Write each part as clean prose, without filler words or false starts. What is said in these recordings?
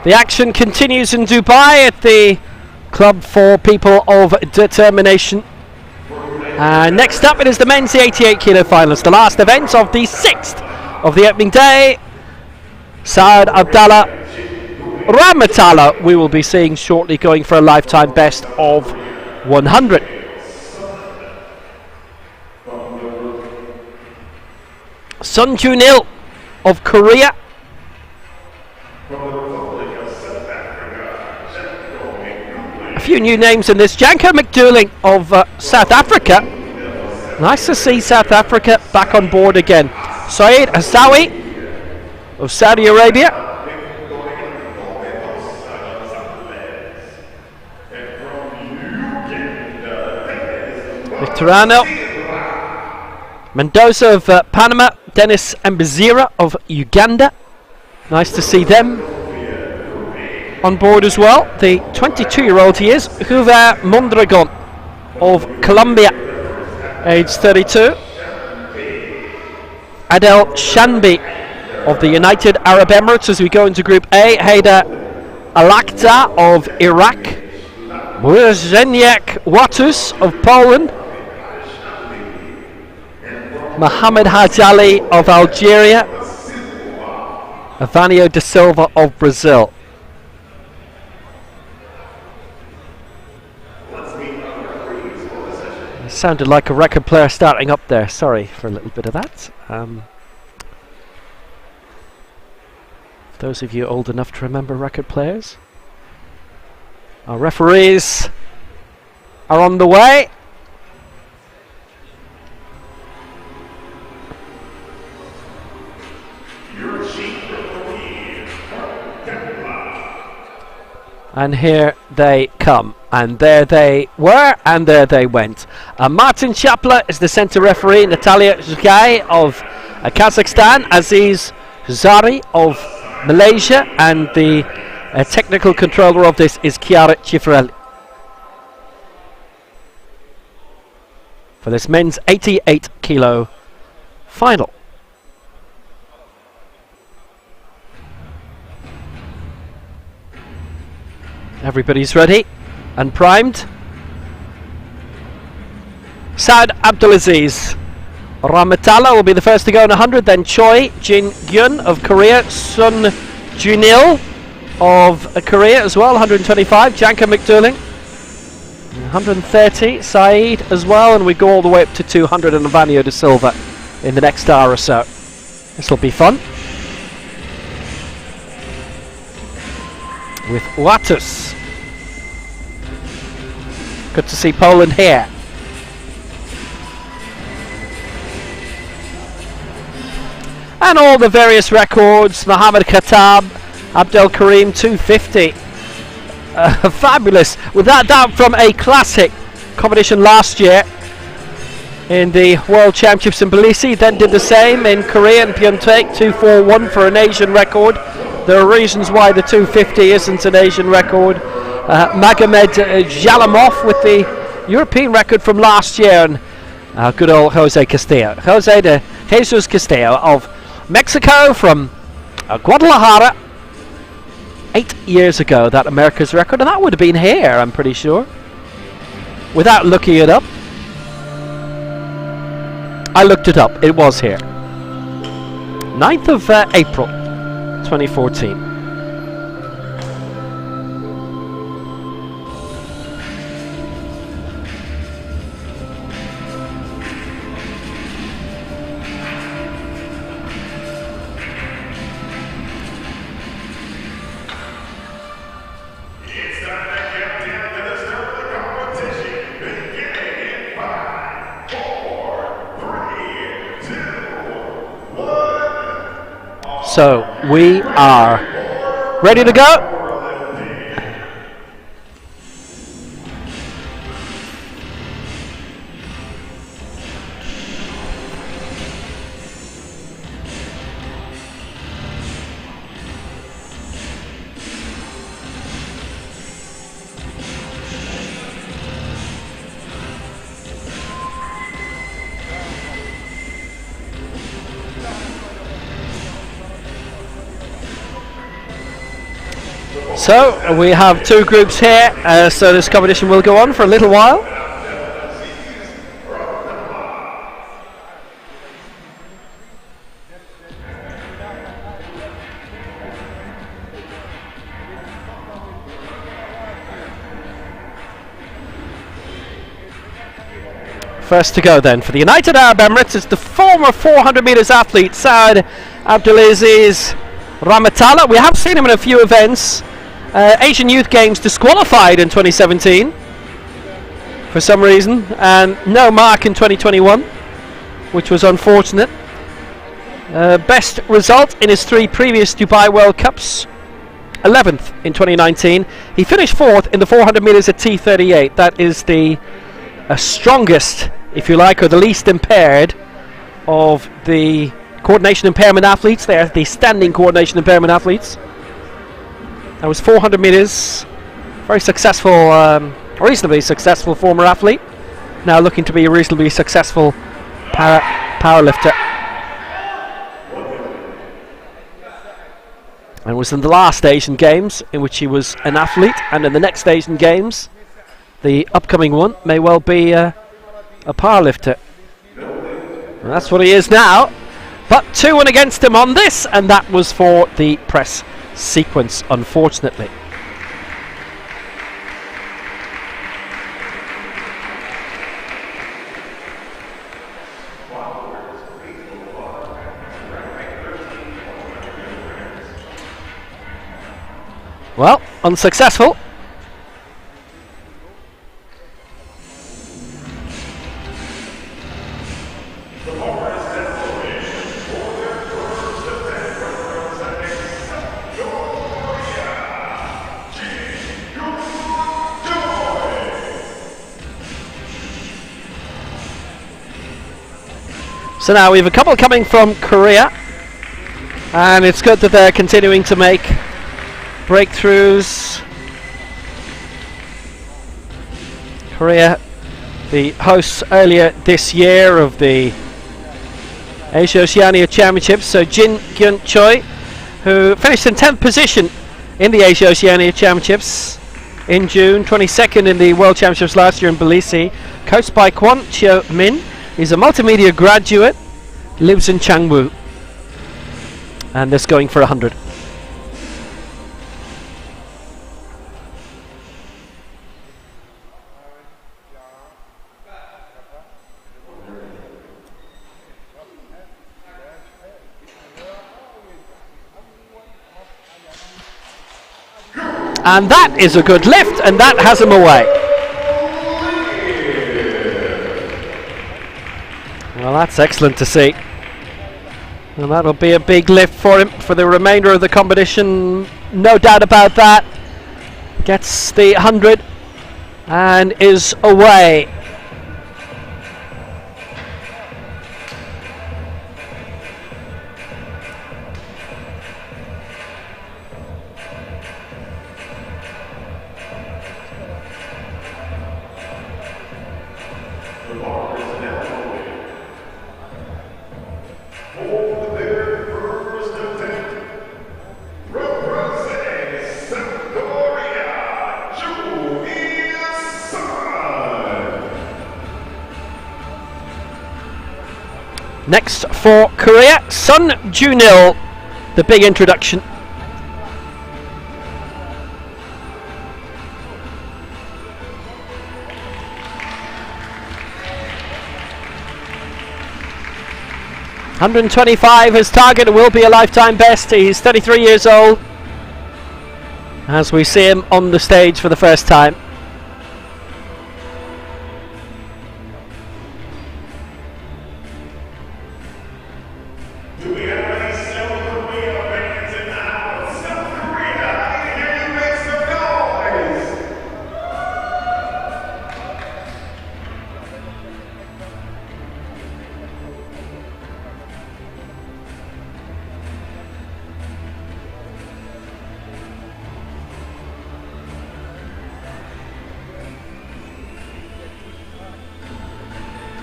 The action continues in Dubai at the Club for People of Determination. Next up, it is the men's 88 kilo finals, the last event of the 6th of the opening day. Saad Abdallah Ramatala we will be seeing shortly, going for a lifetime best of 100. Sun Junil of Korea. A few new names in this. Janko McDouling of South Africa. Nice to see South Africa back on board again. Saeed Asawi of Saudi Arabia. Veterano. Mendoza of Panama. Dennis Mbazira of Uganda. Nice to see them on board as well. The 22-year-old he is, Juve Mondragon of Colombia, age 32. Adel Shanbi of the United Arab Emirates as we go into Group A. Haida Alakta of Iraq. Murzenjak Watus of Poland. Mohamed Hajali of Algeria. Avanio da Silva of Brazil. It sounded like a record player starting up there. Sorry for a little bit of that. Those of you old enough to remember record players. Our referees are on the way. And here they come, and there they were, and there they went. Martin Chapla is the centre referee. Natalia Zgai of Kazakhstan. Aziz Zari of Malaysia, and the technical controller of this is Chiara Cifrelli. For this men's 88 kilo final. Everybody's ready and primed. Saad Abdulaziz Ramatala will be the first to go in 100, then Choi Jin-gyun of Korea, Sun Junil of Korea as well, 125, Janko McDouling, 130, Saeed as well, and we go all the way up to 200 and Avanio da Silva in the next hour or so. This will be fun. With Watus. Good to see Poland here. And all the various records. Mohammed Khattab, Abdel Karim 250. Fabulous. Without doubt from a classic competition last year in the World Championships in Tbilisi. Then did the same in Korea and Pyeongtaek, 241 for an Asian record. There are reasons why the 250 isn't an Asian record. Magomed Jalamov with the European record from last year, and good old Jose Castillo. Jesus Castillo of Mexico from Guadalajara. 8 years ago, that America's record, and that would have been here, I'm pretty sure, without looking it up. I looked it up, it was here. 9th of April 2014. So we are ready to go. So we have two groups here, so this competition will go on for a little while. First to go then for the United Arab Emirates is the former 400 metres athlete Saad Abdulaziz Ramatala. We have seen him in a few events. Asian Youth Games disqualified in 2017 for some reason, and no mark in 2021, which was unfortunate. Best result in his 3 previous Dubai World Cups, 11th in 2019. He finished 4th in the 400 metres at T38. That is the strongest, if you like, or the least impaired of the coordination impairment athletes. They are the standing coordination impairment athletes. That was 400 metres. Very successful, reasonably successful former athlete. Now looking to be a reasonably successful powerlifter. And was in the last Asian Games in which he was an athlete, and in the next Asian Games, the upcoming one, may well be a powerlifter. And that's what he is now. But 2-1 against him on this, and that was for the press sequence, unfortunately. Well, unsuccessful. So now we have a couple coming from Korea, and it's good that they're continuing to make breakthroughs. Korea, the hosts earlier this year of the Asia Oceania Championships. So Jin Gyun Choi, who finished in 10th position in the Asia Oceania Championships in June, 22nd in the World Championships last year in Tbilisi, coached by Kwon Cheo Min. He's a multimedia graduate, lives in Changwoo, and this going for 100. And that is a good lift, and that has him away. Well, that's excellent to see. And that'll be a big lift for him for the remainder of the competition. No doubt about that. Gets the 100 and is away. Next for Korea, Sun Junil, the big introduction. $125 his target, will be a lifetime best. He's 33 years old as we see him on the stage for the first time.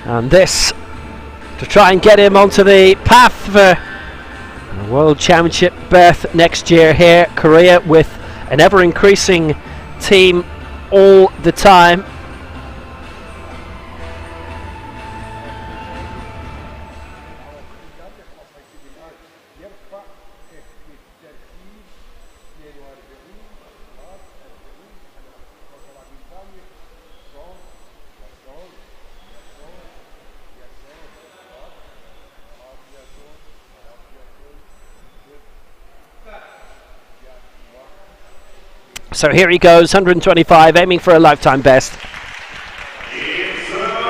And this to try and get him onto the path for a World Championship berth next year here. Korea with an ever-increasing team all the time. So here he goes, 125, aiming for a lifetime best.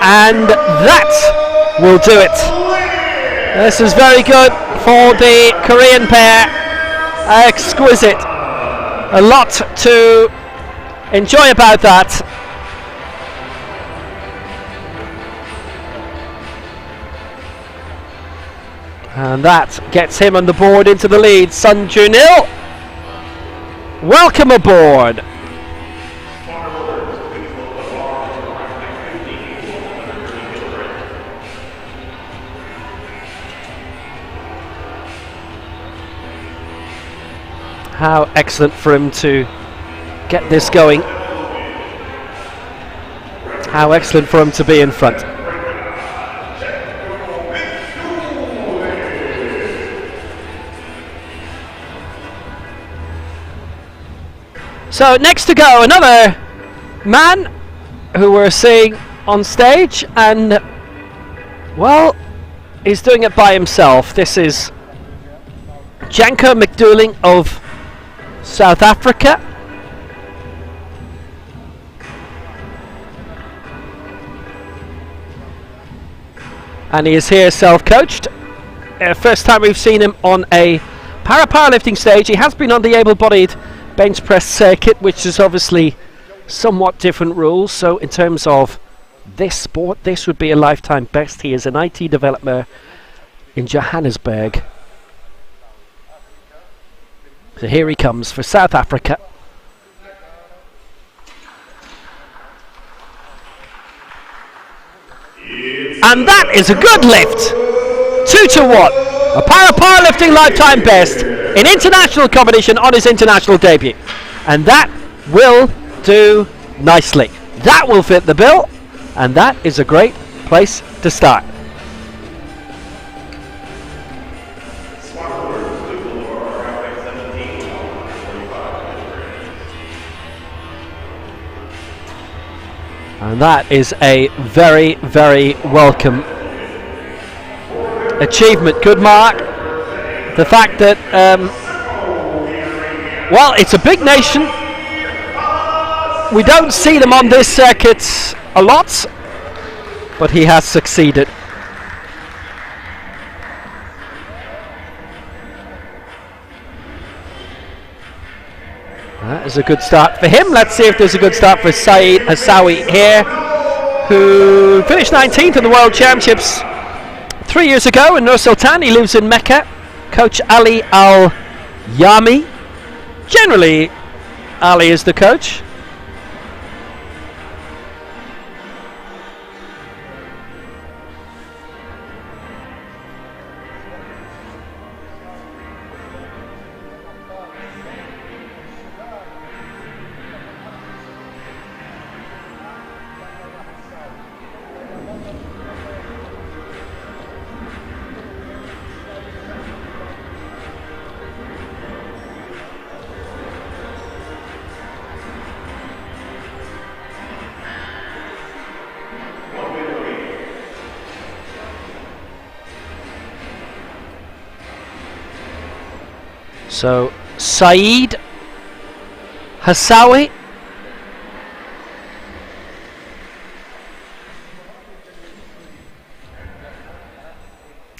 And that will do it. This is very good for the Korean pair. Exquisite. A lot to enjoy about that. And that gets him on the board into the lead. Sun Junil, welcome aboard. How excellent for him to get this going. How excellent for him to be in front. So next to go, another man who we're seeing on stage, and well, he's doing it by himself. This is Janko McDooling of South Africa. And he is here self-coached. First time we've seen him on a powerlifting stage. He has been on the able-bodied bench press circuit, which is obviously somewhat different rules. So in terms of this sport, this would be a lifetime best. He is an IT developer in Johannesburg. So here he comes for South Africa. And that is a good lift. 2-1. A powerlifting lifetime best in international competition on his international debut. And that will do nicely. That will fit the bill. And that is a great place to start. And that is a very, very welcome achievement. Good mark. The fact that, well, it's a big nation. We don't see them on this circuit a lot, but he has succeeded. That is a good start for him. Let's see if there's a good start for Saeed Hassawi here, who finished 19th in the World Championships 3 years ago in Nur Sultan. He lives in Mecca. Coach Ali Al-Yami. Generally, Ali is the coach. So Saeed Hassawi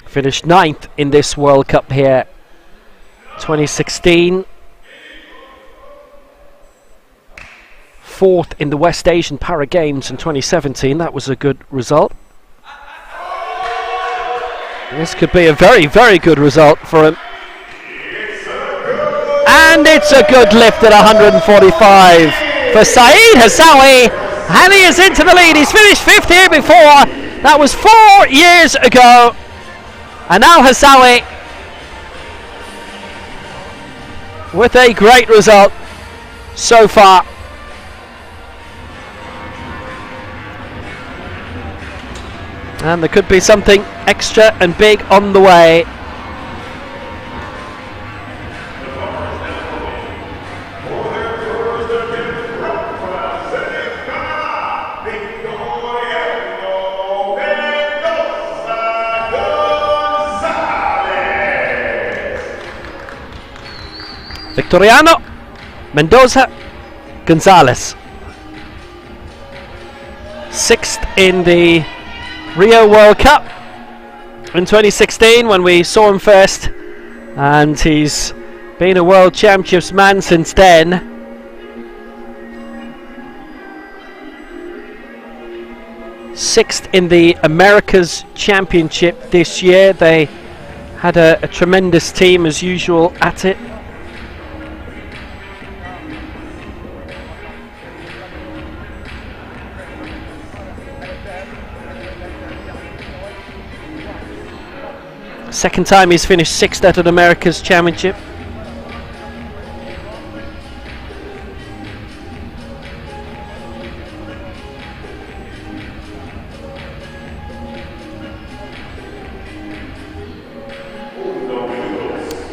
finished 9th in this World Cup here 2016, 4th in the West Asian Para Games in 2017. That was a good result. This could be a very, very good result for him. And it's a good lift at 145 for Saeed Hassawi, and he is into the lead. He's finished 5th here before. That was 4 years ago. And now Hassawi with a great result. so far. And there could be something extra and big on the way. Victoriano Mendoza Gonzalez, 6th in the Rio World Cup in 2016 when we saw him first, and he's been a World Championships man since then. Sixth in the Americas Championship this year. They had a tremendous team as usual at it. Second time he's finished 6th at an America's Championship.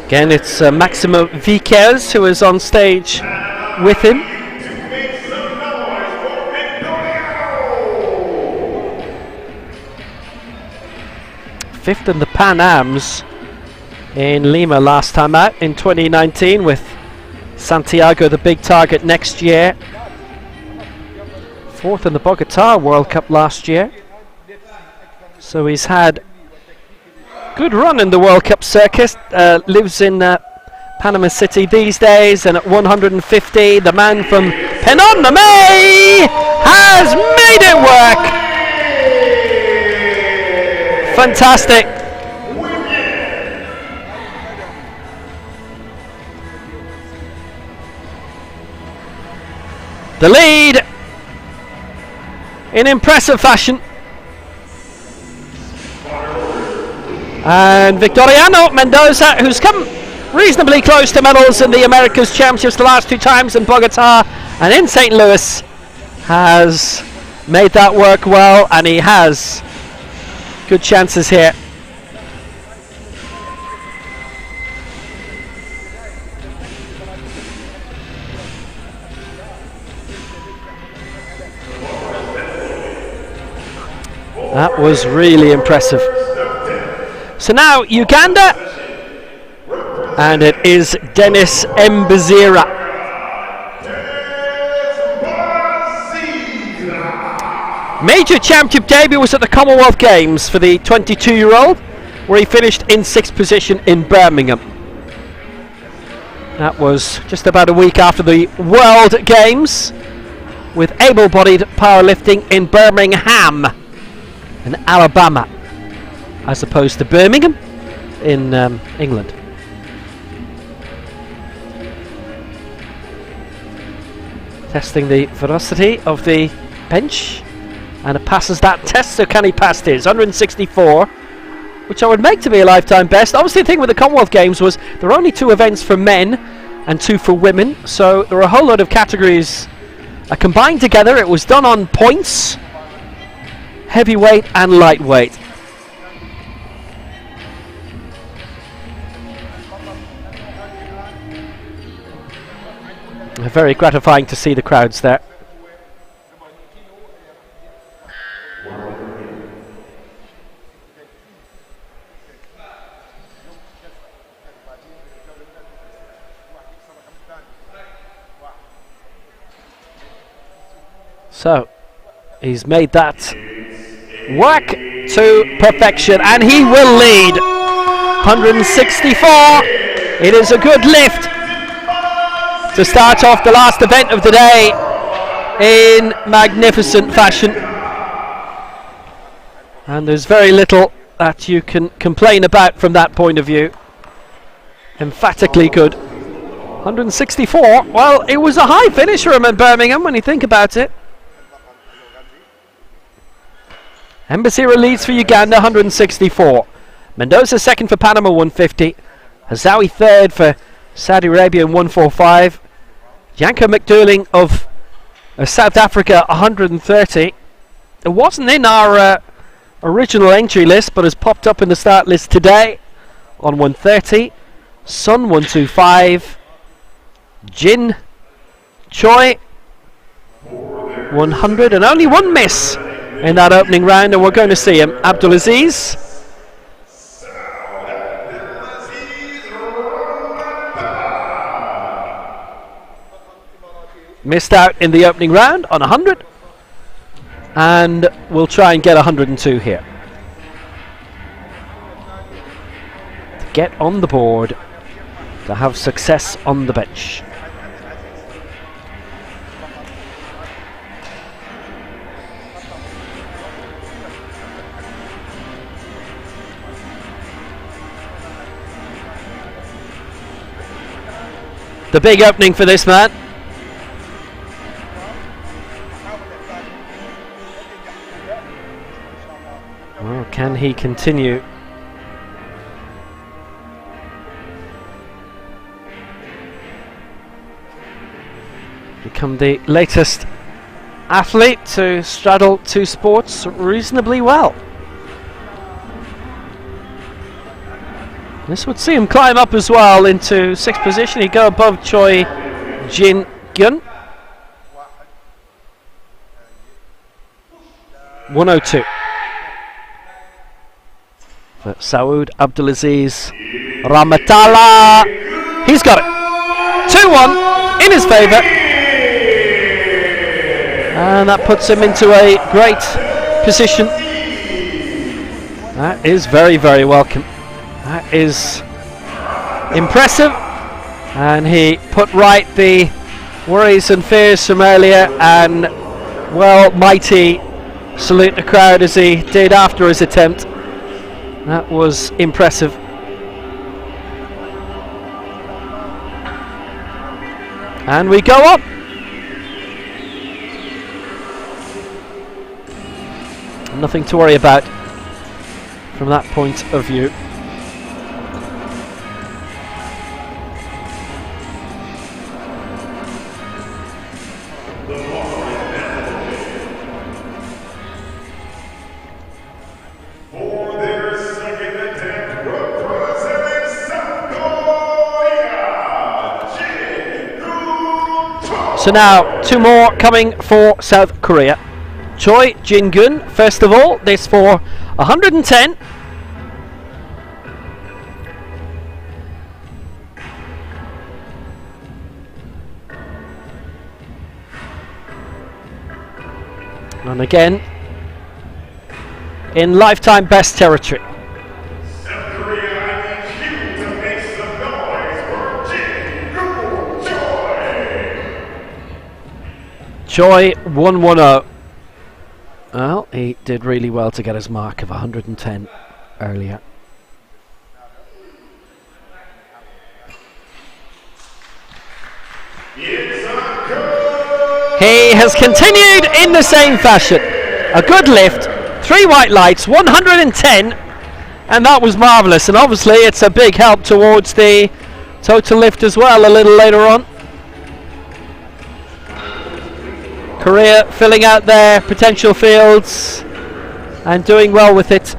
Again, it's Maximo Viquez who is on stage with him. Fifth in the Pan Ams in Lima last time out in 2019, with Santiago the big target next year. Fourth in the Bogota World Cup last year. So he's had good run in the World Cup circuit. Lives in Panama City these days, and at 150 the man from Penoname has made it work. Fantastic. The lead in impressive fashion. And Victoriano Mendoza, who's come reasonably close to medals in the Americas Championships the last 2 times in Bogota and in St. Louis, has made that work well, and he has good chances here. That was really impressive. So now Uganda, and it is Dennis Mbazira. Major championship debut was at the Commonwealth Games for the 22-year-old, where he finished in 6th position in Birmingham. That was just about a week after the World Games, with able-bodied powerlifting in Birmingham in Alabama, as opposed to Birmingham in England. Testing the velocity of the bench, and it passes that test. So can he pass his 164, which I would make to be a lifetime best. Obviously the thing with the Commonwealth Games was there were only 2 events for men and 2 for women, so there were a whole lot of categories combined together. It was done on points, heavyweight and lightweight. Very gratifying to see the crowds there. So he's made that work to perfection, and he will lead. 164. It is a good lift to start off the last event of the day in magnificent fashion. And there's very little that you can complain about from that point of view. Emphatically good. 164. Well, it was a high finish for him in Birmingham when you think about it. Mbazira leads for Uganda, 164. Mendoza second for Panama, 150. Hazawi third for Saudi Arabia in 145. Janko McDouling of South Africa, 130. It wasn't in our original entry list, but has popped up in the start list today on 130. Sun 125. Jin Choi 100, and only one miss in that opening round, and we're going to see him. Abdulaziz. Missed out in the opening round on 100, and we'll try and get 102 here. To get on the board, to have success on the bench. The big opening for this man. Well, can he continue? Become the latest athlete to straddle two sports reasonably well. This would see him climb up as well into sixth position. He'd go above Choi Jin Gyun. 102. For Saud Abdulaziz Ramatala. He's got it. 2-1 in his favour. And that puts him into a great position. That is very, very welcome. That is impressive. And he put right the worries and fears from earlier, and well, mighty salute the crowd as he did after his attempt. That was impressive. And we go on. Nothing to worry about from that point of view. So now, two more coming for South Korea. Choi Jin-gun, first of all, this for 110. And again, in lifetime best territory. Choi 110. Well, he did really well to get his mark of 110 earlier. He has continued in the same fashion. A good lift, 3 white lights, 110, and that was marvellous. And obviously it's a big help towards the total lift as well a little later on. Korea filling out their potential fields and doing well with it.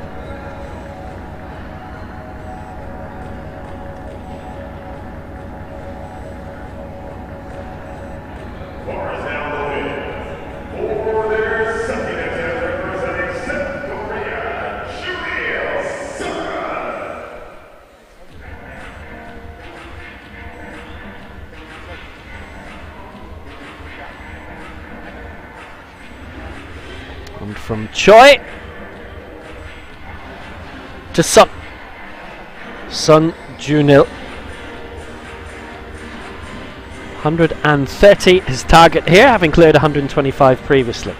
And from Choi to Sun Junil. 130 his target here, having cleared 125 previously.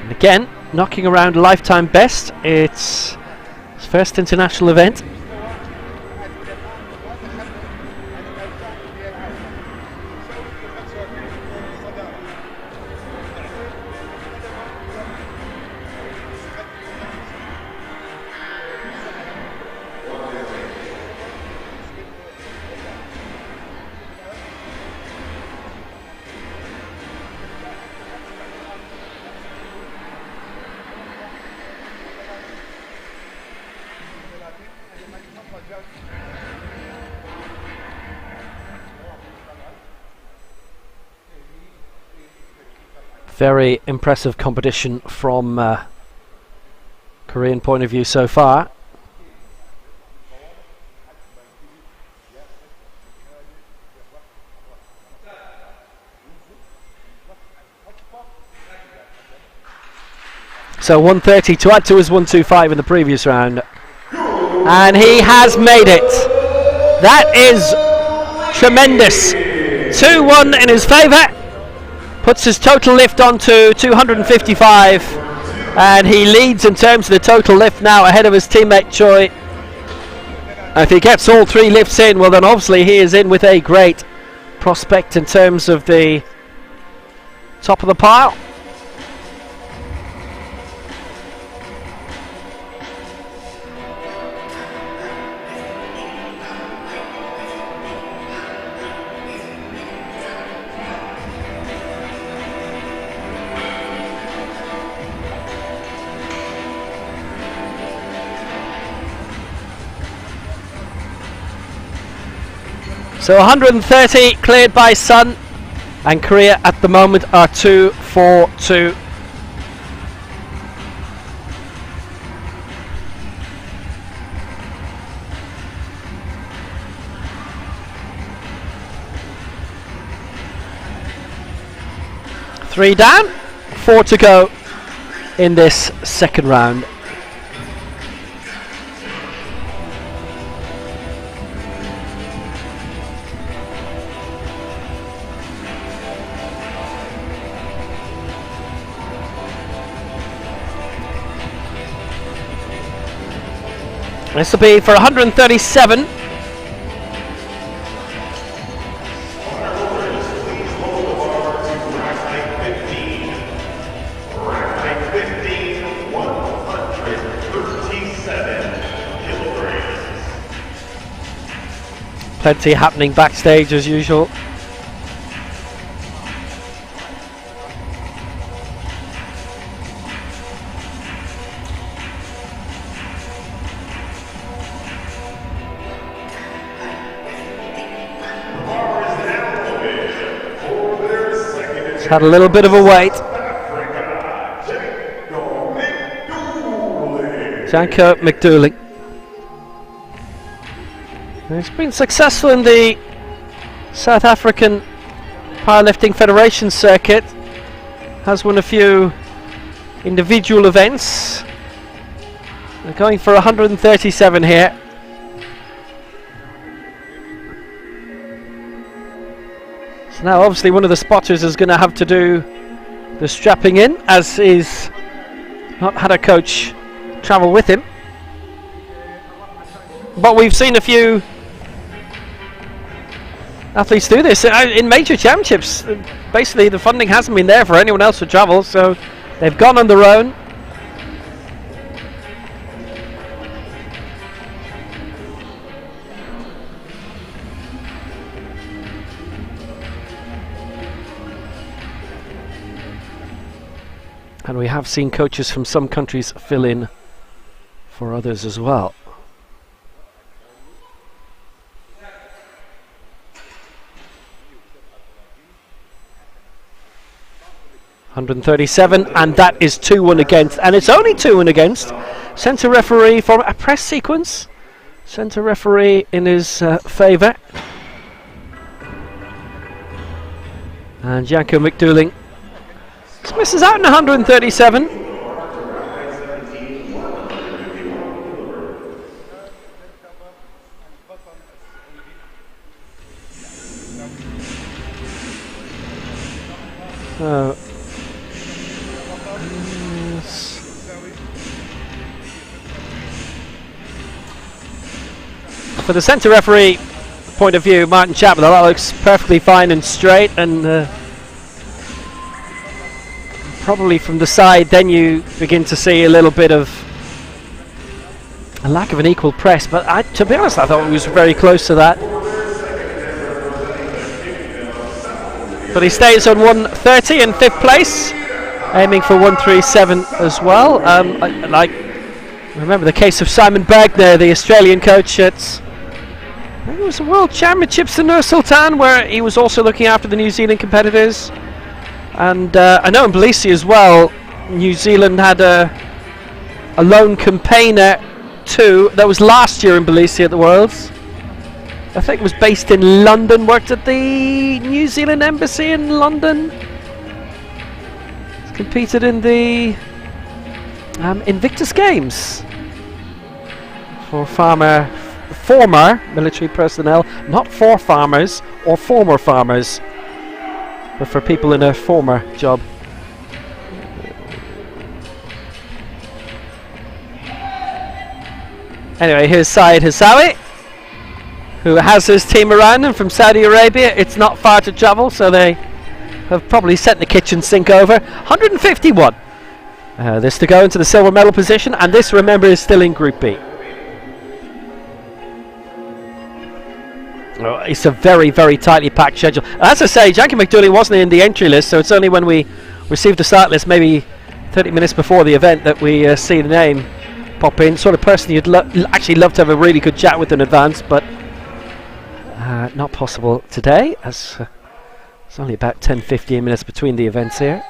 Again, knocking around lifetime best. It's his first international event. Very impressive competition from Korean point of view so far. So 130 to add to his 125 in the previous round. And he has made it. That is tremendous. 2-1 in his favour. Puts his total lift on to 255. And he leads in terms of the total lift now ahead of his teammate Choi. If he gets all three lifts in, well then obviously he is in with a great prospect in terms of the top of the pile. So 130 cleared by Sun, and Korea at the moment are 2-4-2. Three down, 4 to go in this second round. This will be for 137. Plenty happening backstage as usual. Had a little bit of a wait. Janko McDouling. He's been successful in the South African Powerlifting Federation circuit. Has won a few individual events. They're going for 137 here. So now obviously one of the spotters is going to have to do the strapping in, as he's not had a coach travel with him. But we've seen a few athletes do this in major championships. Basically the funding hasn't been there for anyone else to travel, so they've gone on their own. And we have seen coaches from some countries fill in for others as well. (137), and that is 2-1 against, and it's only 2-1 against. Centre referee for a press sequence. Centre referee in his favour. And Janko McDouling misses out in 137. For the centre referee point of view, Martin Chapman, that looks perfectly fine and straight, and probably from the side then you begin to see a little bit of a lack of an equal press, but to be honest I thought it was very close to that. But he stays on 130 in 5th place, aiming for 137 as well. I remember the case of Simon Bergner, the Australian coach at, I think it was the World Championships in Nur Sultan, where he was also looking after the New Zealand competitors. And I know in Belize as well, New Zealand had a lone campaigner too. That was last year in Belize at the Worlds. I think it was based in London, worked at the New Zealand Embassy in London. Competed in the Invictus Games for former military personnel, not for farmers or former farmers, but for people in a former job. Anyway, here's Syed Hussawi, who has his team around him from Saudi Arabia. It's not far to travel, so they have probably sent the kitchen sink over. 151. This to go into the silver medal position, and this, remember, is still in Group B. Oh, it's a very, very tightly packed schedule. As I say, Jackie McDooley wasn't in the entry list, so it's only when we received the start list, maybe 30 minutes before the event, that we see the name pop in. Sort of person you'd actually love to have a really good chat with in advance, but not possible today, as it's only about 10-15 minutes between the events here.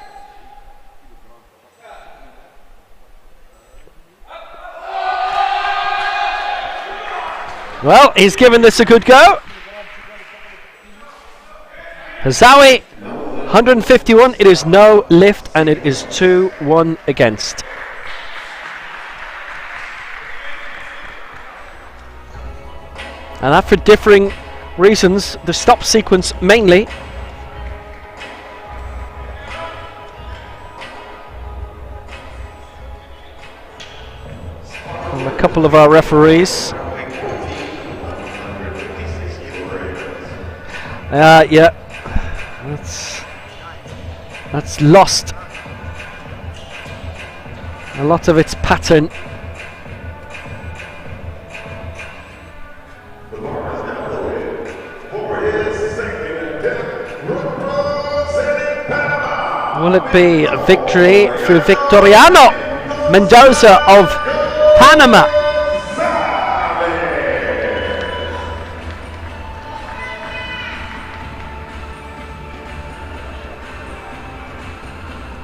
Well, he's given this a good go. Hussawi, 151. It is no lift, and it is 2-1 against. And that for differing reasons. The stop sequence mainly. And a couple of our referees. Yeah, that's lost a lot of its pattern. Will it be a victory through Victoriano Mendoza of Panama?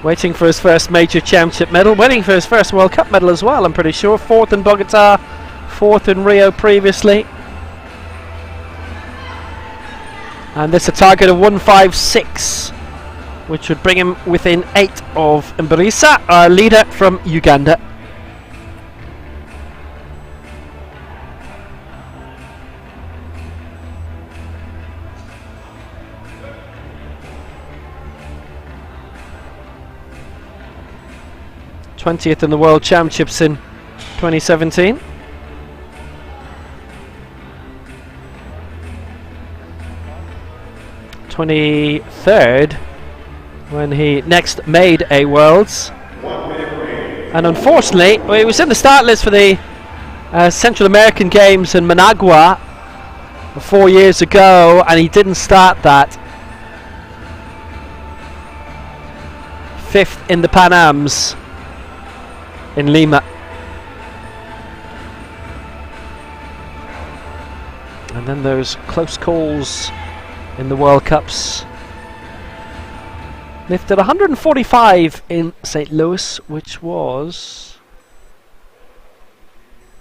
Waiting for his first major championship medal, waiting for his first World Cup medal as well, I'm pretty sure. 4th in Bogota, 4th in Rio previously. And this a target of 156, which would bring him within 8 of Mbarisa, our leader from Uganda. '20th in the World Championships in 2017. '23rd when he next made a Worlds, and unfortunately he was in the start list for the Central American Games in Managua 4 years ago, and he didn't start that. 5th in the Pan Ams in Lima. And then those close calls in the World Cups. Lifted 145 in St. Louis, which was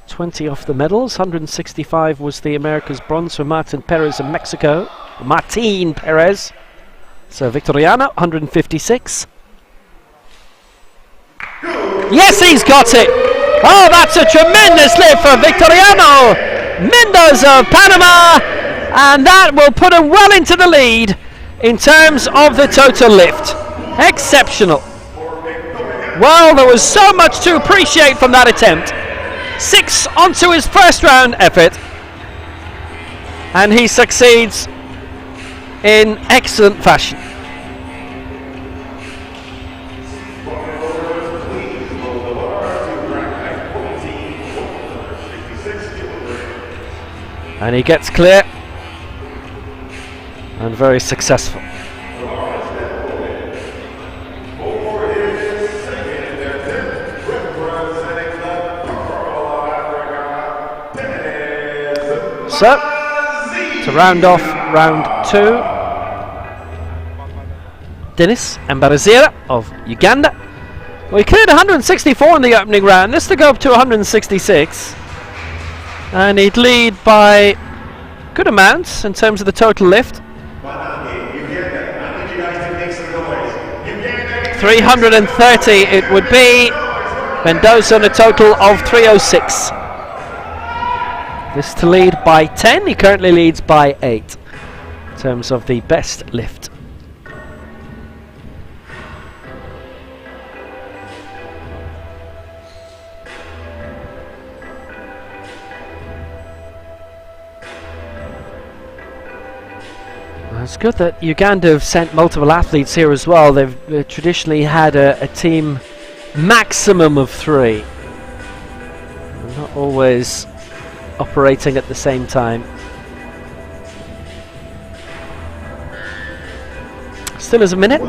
20 off the medals. 165 was the America's bronze for Martin Perez in Mexico. Martin Perez. So Victoriano, 156. Yes, he's got it! Oh, that's a tremendous lift for Victoriano Mendoza of Panama, and that will put him well into the lead in terms of the total lift. Exceptional. Well, there was so much to appreciate from that attempt. 6 onto his first round effort, and he succeeds in excellent fashion. And he gets clear, and very successful. So, to round off round 2, Dennis Mbarazira of Uganda. Well, he cleared 164 in the opening round. This to go up to 166. And he'd lead by good amounts in terms of the total lift. 330 it would be. Mendoza on a total of 306. This to lead by 10. He currently leads by 8 in terms of the best lift. It's good that Uganda have sent multiple athletes here as well. They've traditionally had a team maximum of 3. They're not always operating at the same time. Still is a minute.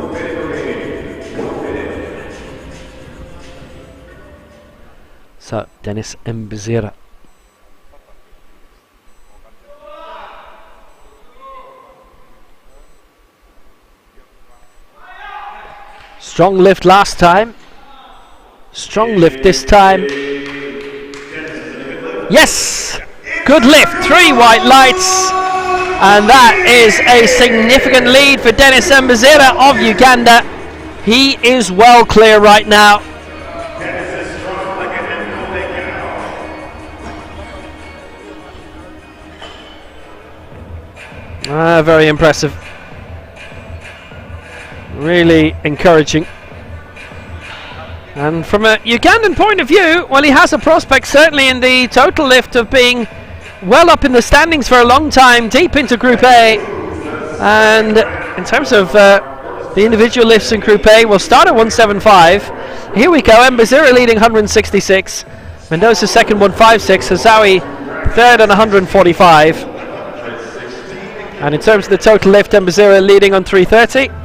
So, Dennis Mbazira. Strong lift last time. Strong lift this time. Yes! Good lift. 3 white lights. And that is a significant lead for Dennis Mbazira of Uganda. He is well clear right now. Very impressive. Really encouraging. And from a Ugandan point of view, well, he has a prospect certainly in the total lift of being well up in the standings for a long time, deep into Group A. And in terms of the individual lifts in Group A, we'll start at 175. Here we go, Mbazira leading 166. Mendoza second, 156. Hazawi third on 145. And in terms of the total lift, Mbazira leading on 330.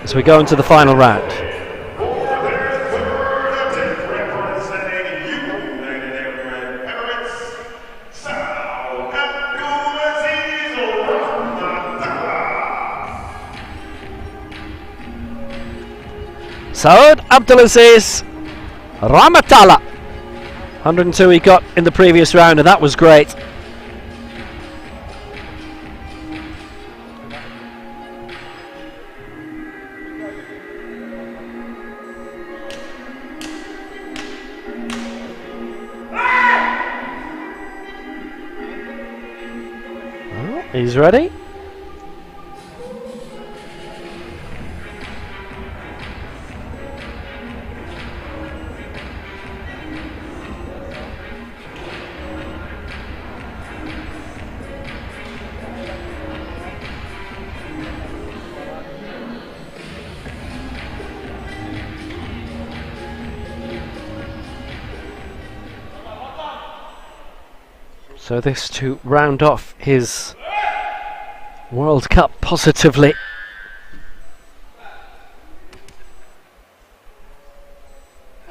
As we go into the final round. Saud Abdulaziz Ramatala. 102 he got in the previous round, and that was great. He's ready. So this to round off his World Cup positively.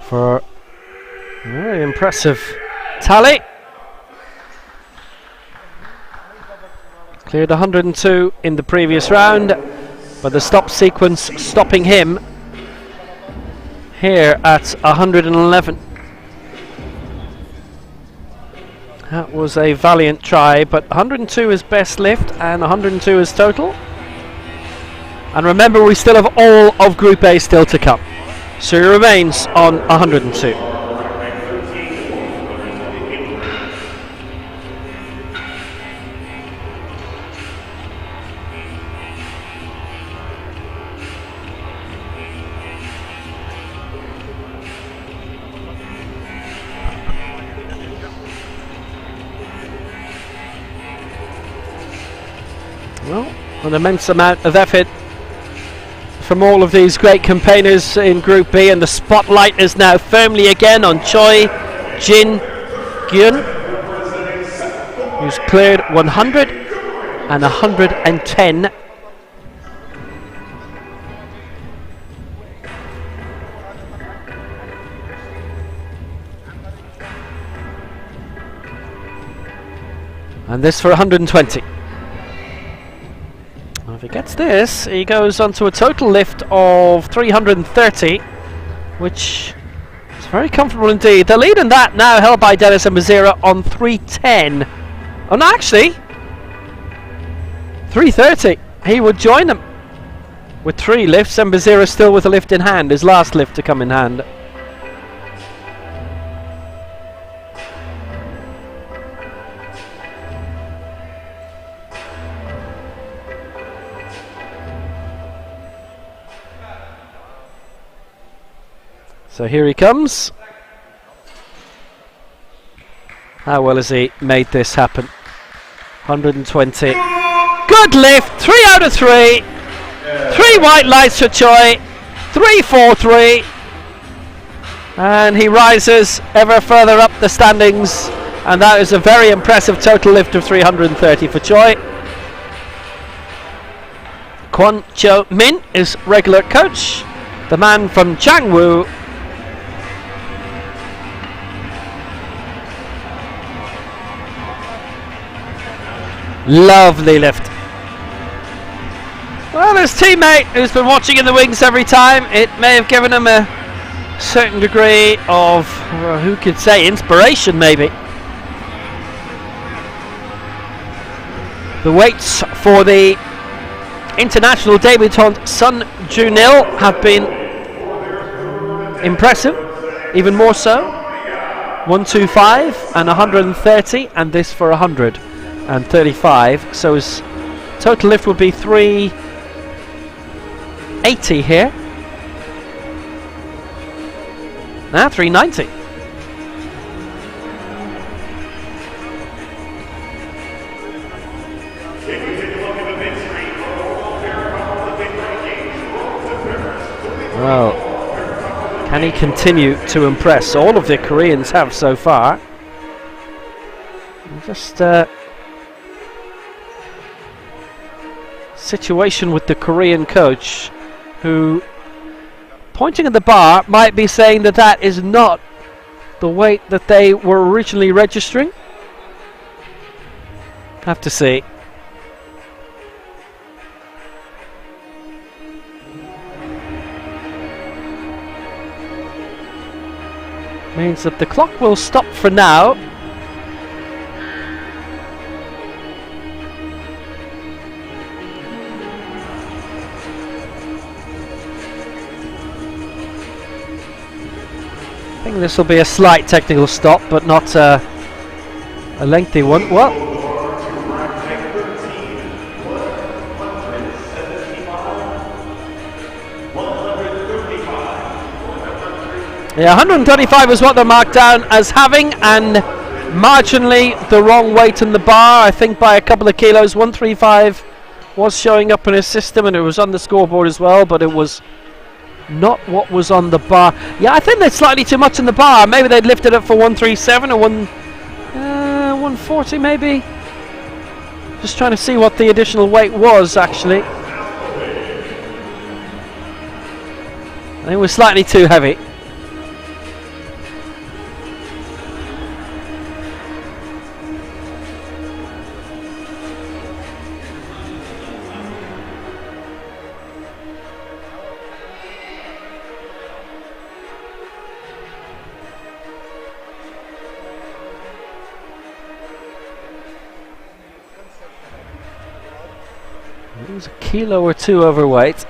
For a very impressive tally. Cleared 102 in the previous round, but the stop sequence stopping him here at 111. That was a valiant try, but 102 is best lift and 102 is total. And remember, we still have all of Group A still to come. So he remains on 102. Well, an immense amount of effort from all of these great campaigners in Group B, and the spotlight is now firmly again on Choi Jin Gyun, who's cleared 100 and 110. And this for 120. Well, if he gets this, he goes on to a total lift of 330, which is very comfortable indeed. The lead in that now held by Dennis and Mazira on 310. Oh no, actually 330. He would join them with 3 lifts, and Bazira still with a lift in hand, his last lift to come in hand. So here he comes. How well has he made this happen? 120. Good lift, 3 out of 3. 3 white lights for Choi. 3-4-3. And he rises ever further up the standings. And that is a very impressive total lift of 330 for Choi. Kwon Cho Min is regular coach. The man from Changwoo. Lovely lift. Well, his teammate who's been watching in the wings every time, it may have given him a certain degree of, who could say, inspiration maybe. The weights for the international debutant Sun Junil have been impressive, even more so. 125 and 130, and this for 135. So his total lift would be 380 here. Now 390. Well, can he continue to impress? All of the Koreans have so far. Just situation with the Korean coach, who, pointing at the bar, might be saying that that is not the weight that they were originally registering. Have to see. Means that the clock will stop for now. I think this will be a slight technical stop, but not a lengthy one. Well, yeah, 135 is what they're marked down as having, and marginally the wrong weight in the bar, I think by a couple of kilos. 135 was showing up in his system, and it was on the scoreboard as well, but it was not what was on the bar. Yeah, I think there's slightly too much in the bar. Maybe they'd lifted it for 137 or 140 maybe. Just trying to see what the additional weight was actually. I think it was slightly too heavy. He was a kilo or two overweight.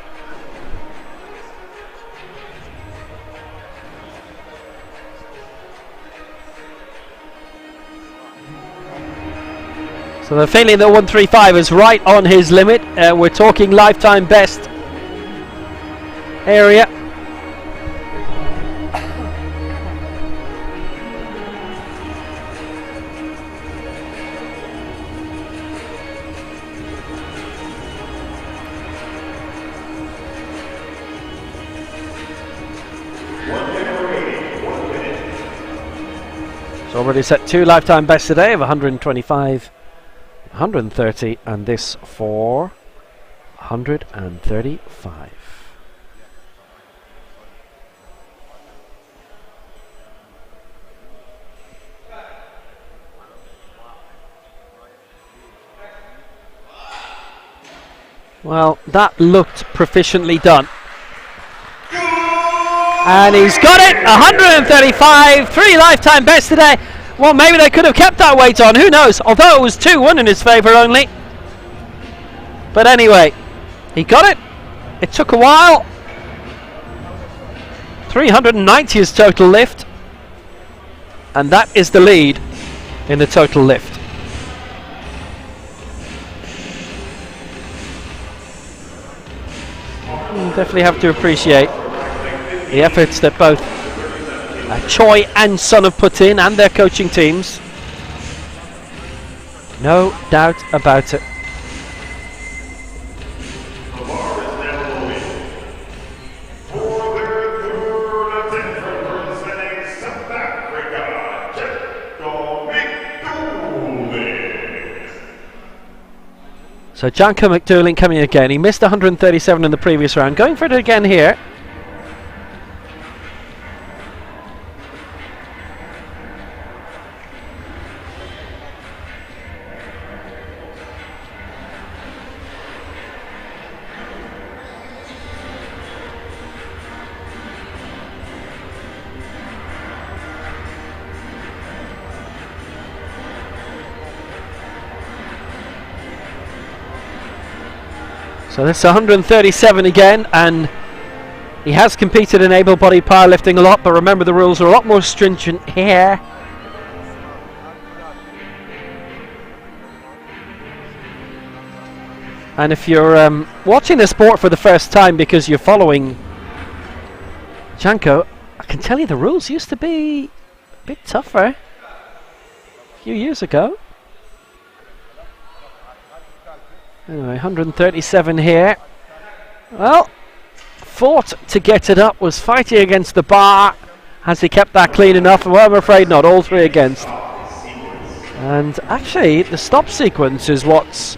So they're feeling that 135 is right on his limit. We're talking lifetime best area. Already set 2 lifetime bests today of 125, 130, and this for 135. Well, that looked proficiently done. And he's got it, 135, 3 lifetime best today. Well, maybe they could have kept that weight on, who knows? Although it was 2-1 in his favour only. But anyway, he got it. It took a while. 390 is total lift. And that is the lead in the total lift. You definitely have to appreciate the efforts that both Choi and Son have put in, and their coaching teams. No doubt about it. So Janko McDouling coming again. He missed 137 in the previous round. Going for it again here. So this is 137 again, and he has competed in able-bodied powerlifting a lot, but remember the rules are a lot more stringent here. And if you're watching the sport for the first time because you're following Janko, I can tell you the rules used to be a bit tougher a few years ago. Anyway, 137 here. Well, fought to get it up, was fighting against the bar. Has he kept that clean enough? Well, I'm afraid not. All three against. And actually, the stop sequence is what's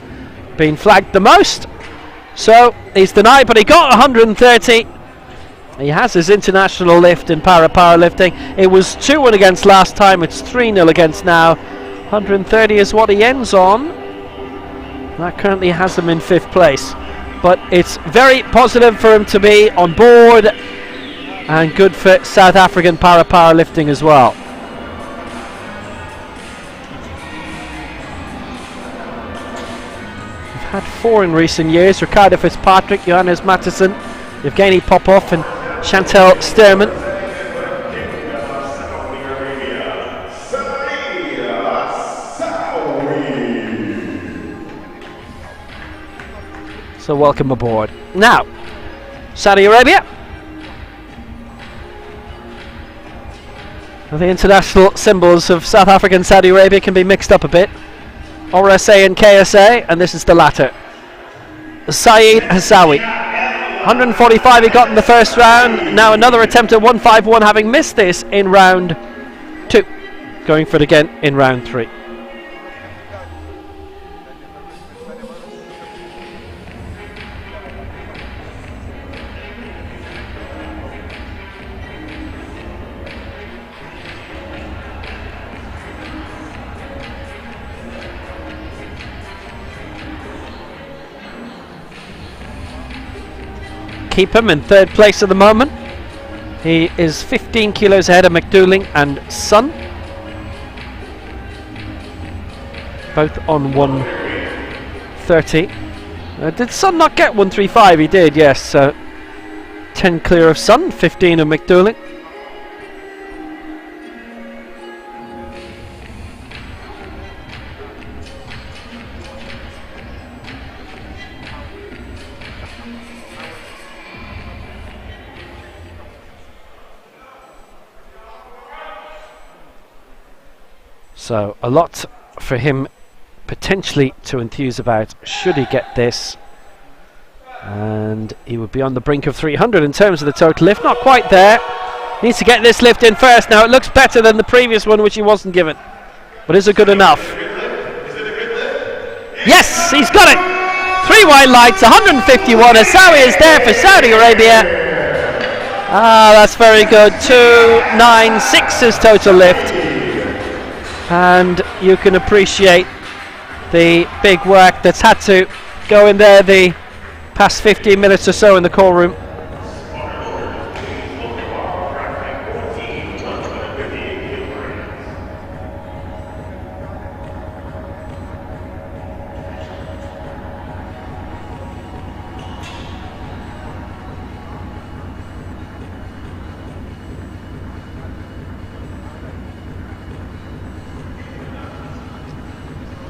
been flagged the most. So, he's denied, but he got 130. He has his international lift in powerlifting. It was 2-1 against last time. It's 3-0 against now. 130 is what he ends on. That currently has him in 5th place, but it's very positive for him to be on board, and good for South African powerlifting as well. We've had 4 in recent years: Ricardo Fitzpatrick, Johannes Matteson, Evgeny Popov and Chantal Sterman. So welcome aboard. Now, Saudi Arabia. The international symbols of South Africa and Saudi Arabia can be mixed up a bit. RSA and KSA, and this is the latter. Saeed Hassawi. 145 he got in the first round. Now another attempt at 151, having missed this in round 2. Going for it again in round 3. Keep him in 3rd place at the moment. He is 15 kilos ahead of McDouling and Son. Both on 130. Did Son not get 135? He did, yes. 10 clear of Son, 15 of McDouling. So a lot for him potentially to enthuse about should he get this, and he would be on the brink of 300 in terms of the total lift. Not quite there. Needs to get this lift in first. Now it looks better than the previous one, which he wasn't given, but is it good enough? Yes, he's got it. 3 white lights, 151. Hassawi is there for Saudi Arabia. Ah, that's very good. 296 is total lift. And you can appreciate the big work that's had to go in there. The past 15 minutes or so in the call room.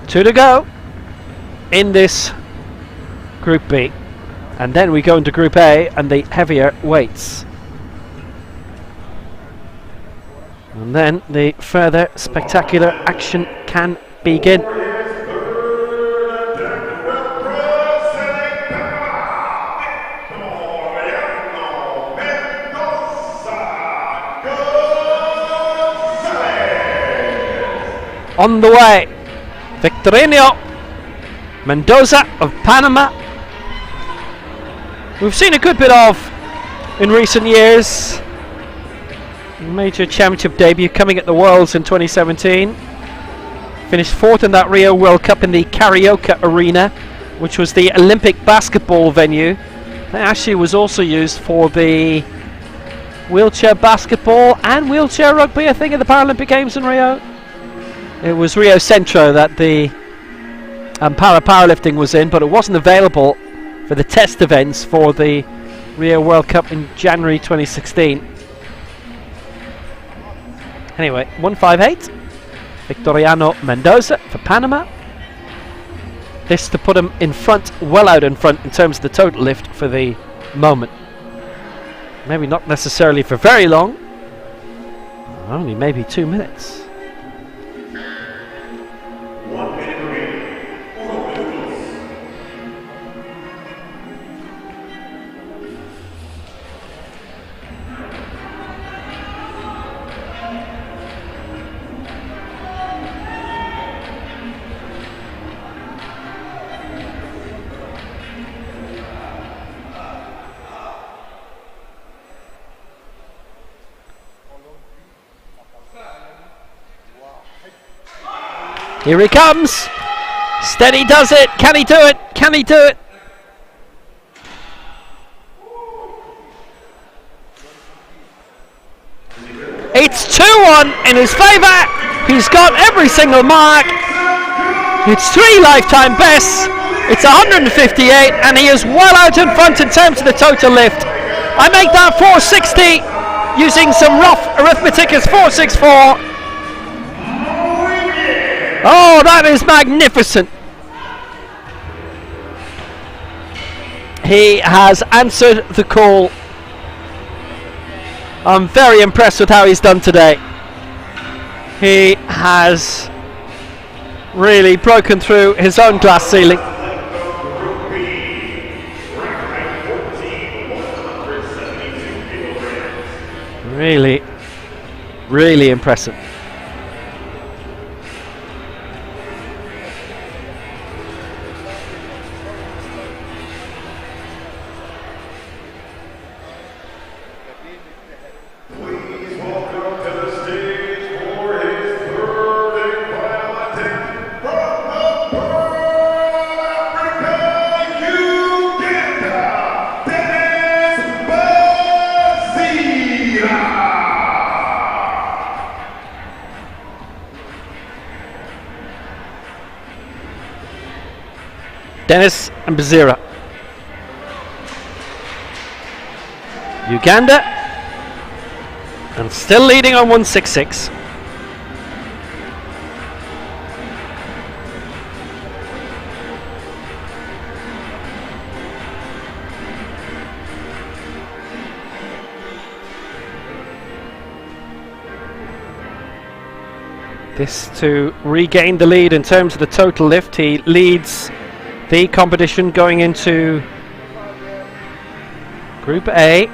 Two to go in this Group B, and then we go into Group A and the heavier weights, and then the further spectacular action can begin. On the way, Victorino Mendoza of Panama. We've seen a good bit of in recent years. Major championship debut coming at the Worlds in 2017. Finished fourth in that Rio World Cup in the Carioca Arena, which was the Olympic basketball venue. That actually was also used for the wheelchair basketball and wheelchair rugby, I think, at the Paralympic Games in Rio. It was Rio Centro that the Powerlifting was in, but it wasn't available for the test events for the Rio World Cup in January 2016. Anyway, 158, Victoriano Mendoza for Panama. This to put him in front, well out in front in terms of the total lift for the moment. Maybe not necessarily for very long, only maybe 2 minutes. Here he comes. Steady does it. Can he do it? Can he do it? It's 2-1 in his favour. He's got every single mark. It's 3 lifetime bests. It's 158 and he is well out in front in terms of the total lift. I make that 460 using some rough arithmetic as 464. Oh, that is magnificent. He has answered the call. I'm very impressed with how he's done today. He has really broken through his own glass ceiling. Really, really impressive. Dennis and Bazira. Uganda, and still leading on 166. This to regain the lead in terms of the total lift. He leads the competition going into Group A.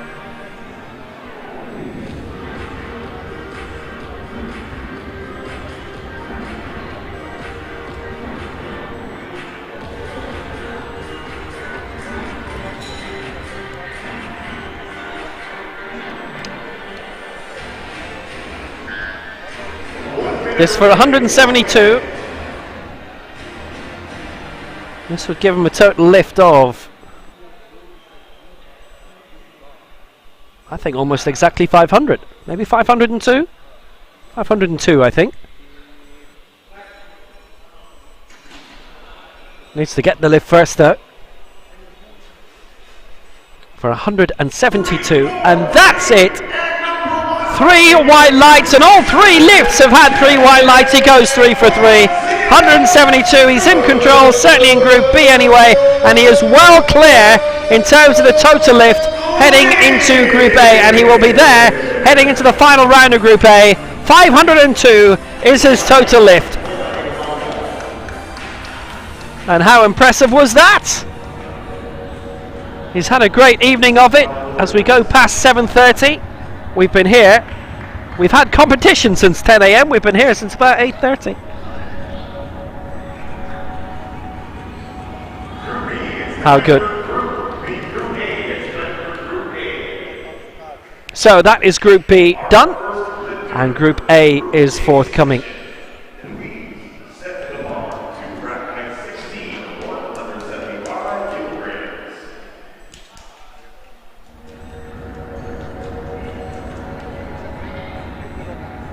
This for 172. This would give him a total lift of I think almost exactly 500. Maybe 502? 502, I think. Needs to get the lift first though. For 172, and that's it. 3 white lights, and all 3 lifts have had 3 white lights. He goes 3 for 3. 172, he's in control, certainly in Group B anyway, and he is well clear in terms of the total lift heading into Group A, and he will be there heading into the final round of Group A. 502 is his total lift. And how impressive was that? He's had a great evening of it. As we go past 7:30, we've been here. We've had competition since 10 a.m. We've been here since about 8:30. How good. So that is Group B done, and Group A is forthcoming.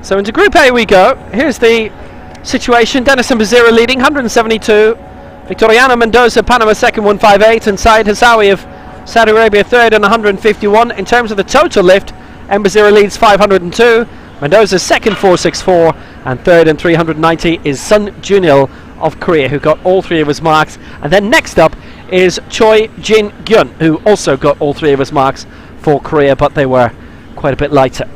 So into Group A we go. Here's the situation. Denison Bazira leading, 172. Victoriano Mendoza, Panama second, 158. And Saeed Hazawi of Saudi Arabia third and 151. In terms of the total lift, Mbazira leads 502. Mendoza second, 464. And third and 390 is Sun Junil of Korea, who got all 3 of his marks. And then next up is Choi Jin Gyun, who also got all 3 of his marks for Korea, but they were quite a bit lighter.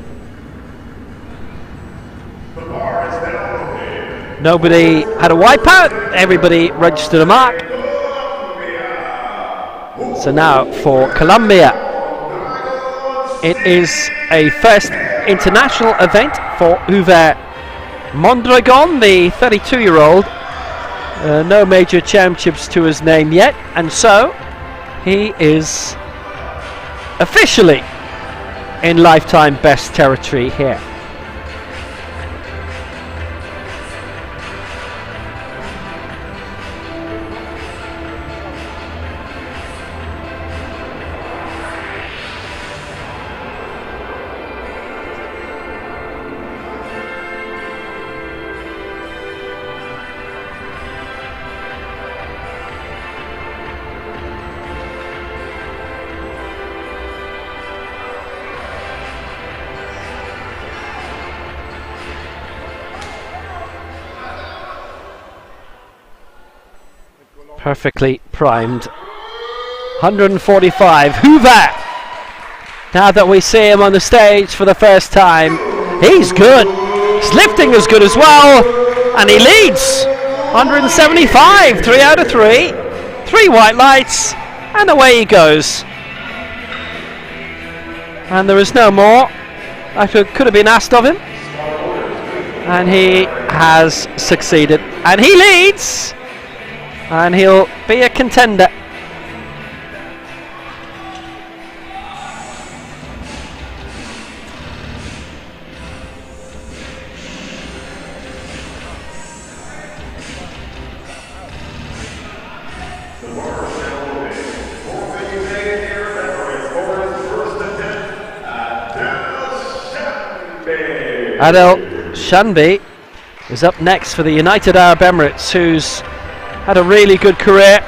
Nobody had a wipeout, everybody registered a mark. So now for Colombia, it is a first international event for Uwe Mondragon, the 32-year-old. No major championships to his name yet, and so he is officially in lifetime best territory here. Perfectly primed. 145. Hoover! Now that we see him on the stage for the first time, he's good. His lifting is good as well. And he leads. 175. 3 out of 3. 3 white lights. And away he goes. And there is no more that could have been asked of him. And he has succeeded. And he leads. And he'll be a contender. Adel Shanbi is up next for the United Arab Emirates, who's had a really good career.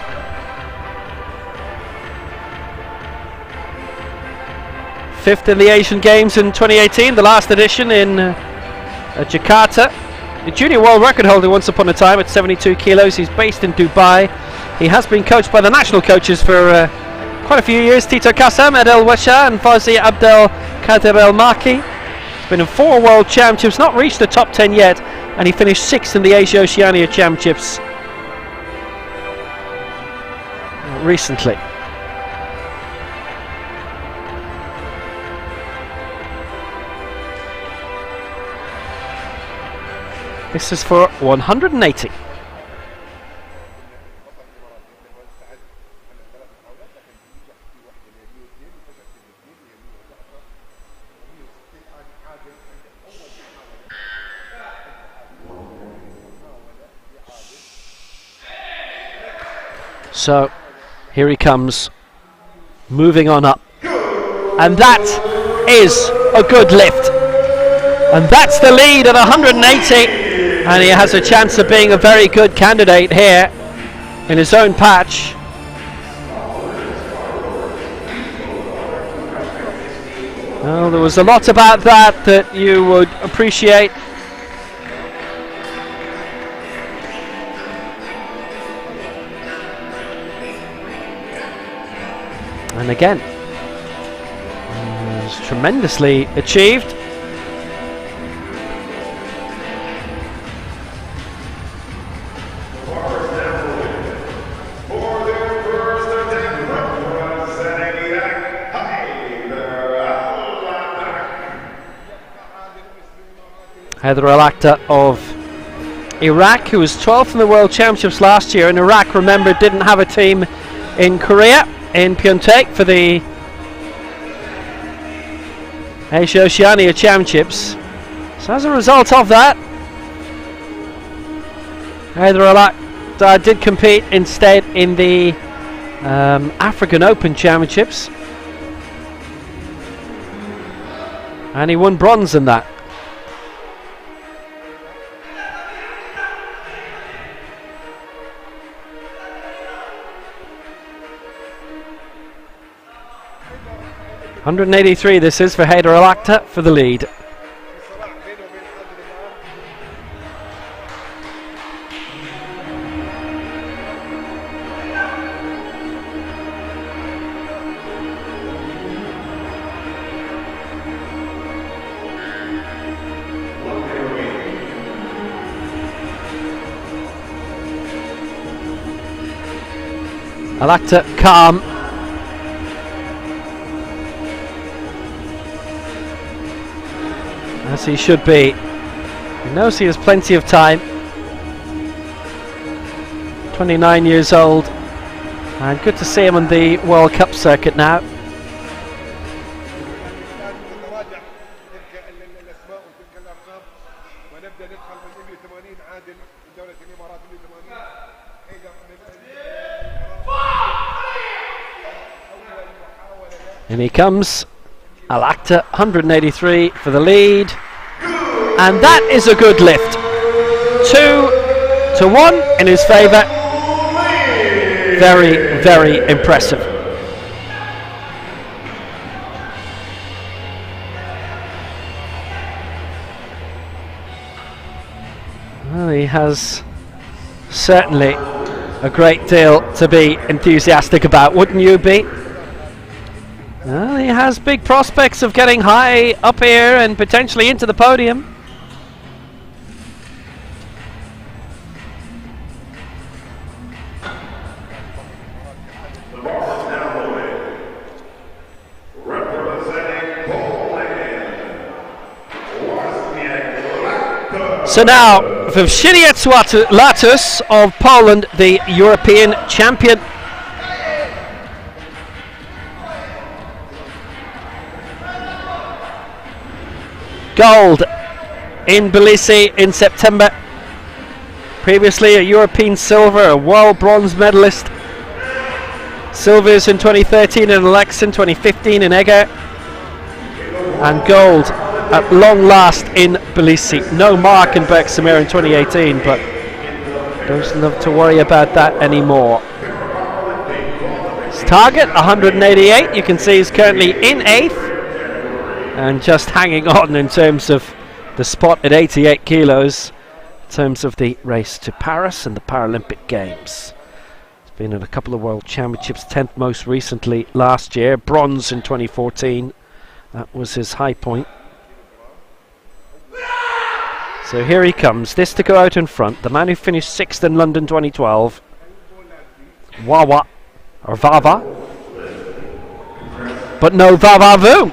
Fifth in the Asian Games in 2018, the last edition in Jakarta. The junior world record holder once upon a time at 72 kilos. He's based in Dubai. He has been coached by the national coaches for quite a few years. Tito Kassam, Adel Wesha and Fazza Abdel Kader El Maki. He's been in 4 world championships, not reached the top 10 yet, and he finished 6th in the Asia Oceania championships recently. This is for 180. So here he comes, moving on up, and that is a good lift. And that's the lead at 180. And he has a chance of being a very good candidate here in his own patch. Well, there was a lot about that you would appreciate. And again, it was tremendously achieved. Heather Al-Akhtar of Iraq, who was 12th in the World Championships last year. And Iraq, remember, didn't have a team in Korea, in Pyeongtaek, for the Asia Oceania Championships. So as a result of that, Heather Al-Akhtar did compete instead in the African Open Championships. And he won bronze in that. $183 this is for Heather Al-Akhtar for the lead. Al-Akhtar calm. As he should be. He knows he has plenty of time. 29 years old. And good to see him on the World Cup circuit now. And he comes. Al-Akhtar, 183 for the lead. And that is a good lift. 2-1 in his favour. Very, very impressive. Well, he has certainly a great deal to be enthusiastic about, wouldn't you be? Well, he has big prospects of getting high up here and potentially into the podium. So now, Fazza Latus of Poland, the European champion. Gold in Tbilisi in September. Previously a European silver, a world bronze medalist. Silvers in 2013 in Alex, in 2015 in Eger. And gold at long last in Tbilisi. No mark in Berksamir in 2018, but don't have to worry about that anymore. His target, 188. You can see he's currently in 8th. And just hanging on in terms of the spot at 88 kilos in terms of the race to Paris and the Paralympic Games. He's been in a couple of World Championships, 10th most recently last year, bronze in 2014. That was his high point. So here he comes, this to go out in front, the man who finished 6th in London 2012, Wawa, or Vava, but no Vavavu.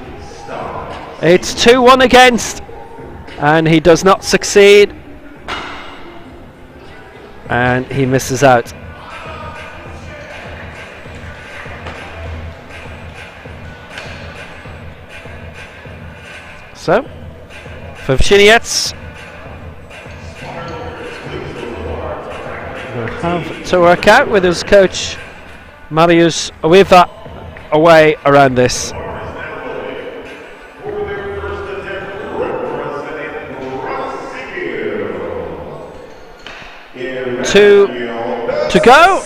It's 2-1 against, and he does not succeed, and he misses out. So, Fazza will have to work out with his coach Mariusz Owiwa away around this. 2 to go.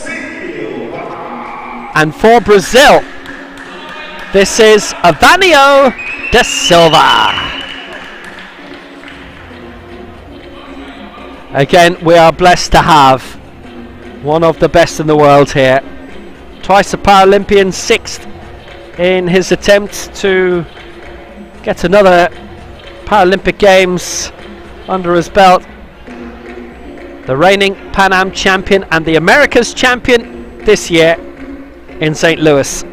And for Brazil, this is Avanio da Silva. Again, we are blessed to have one of the best in the world here. Twice a Paralympian, 6th in his attempt to get another Paralympic Games under his belt. The reigning Pan Am champion and the America's champion this year in St. Louis.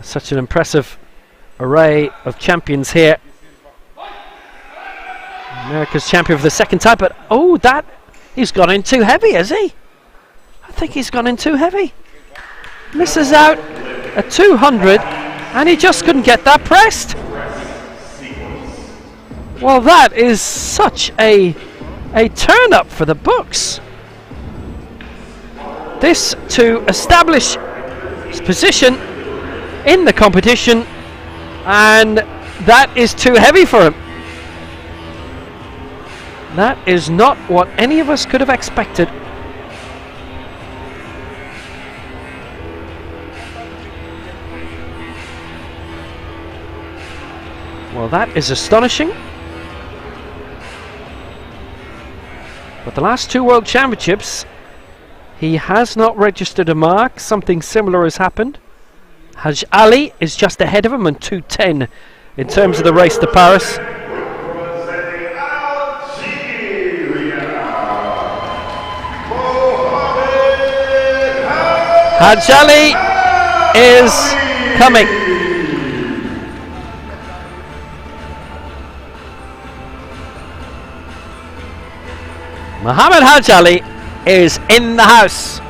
Such an impressive array of champions here. America's champion for the second time, but he's gone in too heavy, has he? I think he's gone in too heavy. Misses out at 200, and he just couldn't get that pressed. Well, that is such a turn up for the books. This to establish his position in the competition, and that is too heavy for him. That is not what any of us could have expected. Well, that is astonishing. But the last 2 World Championships, he has not registered a mark. Something similar has happened. Haj Ali is just ahead of him on 2:10 in terms of the race to Paris. Haj Ali is coming. Muhammad Haj Ali is in the house.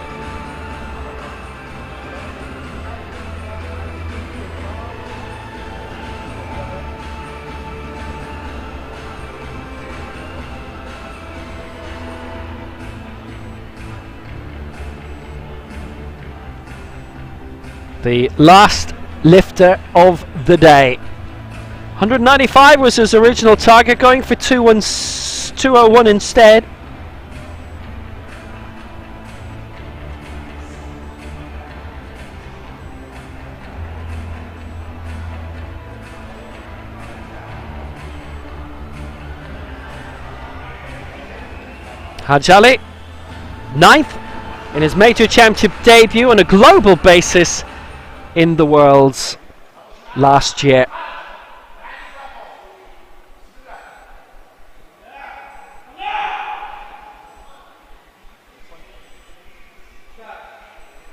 The last lifter of the day. 195 was his original target, going for 201 instead. Haj Ali, 9th in his major championship debut on a global basis in the Worlds last year.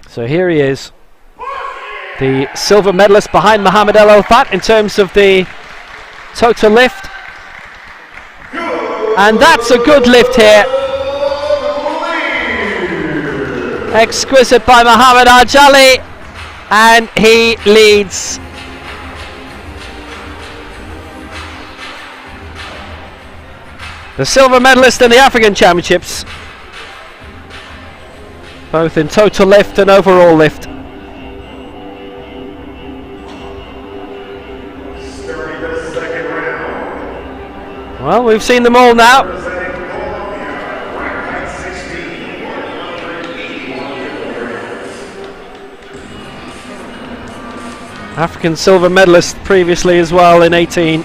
So here he is, the silver medalist behind Mohamed El Alfat in terms of the total lift. And that's a good lift here. Exquisite by Mohammad Haj Ali, and he leads. The silver medalist in the African Championships, both in total lift and overall lift. Well, we've seen them all now. African silver medalist previously as well in 18.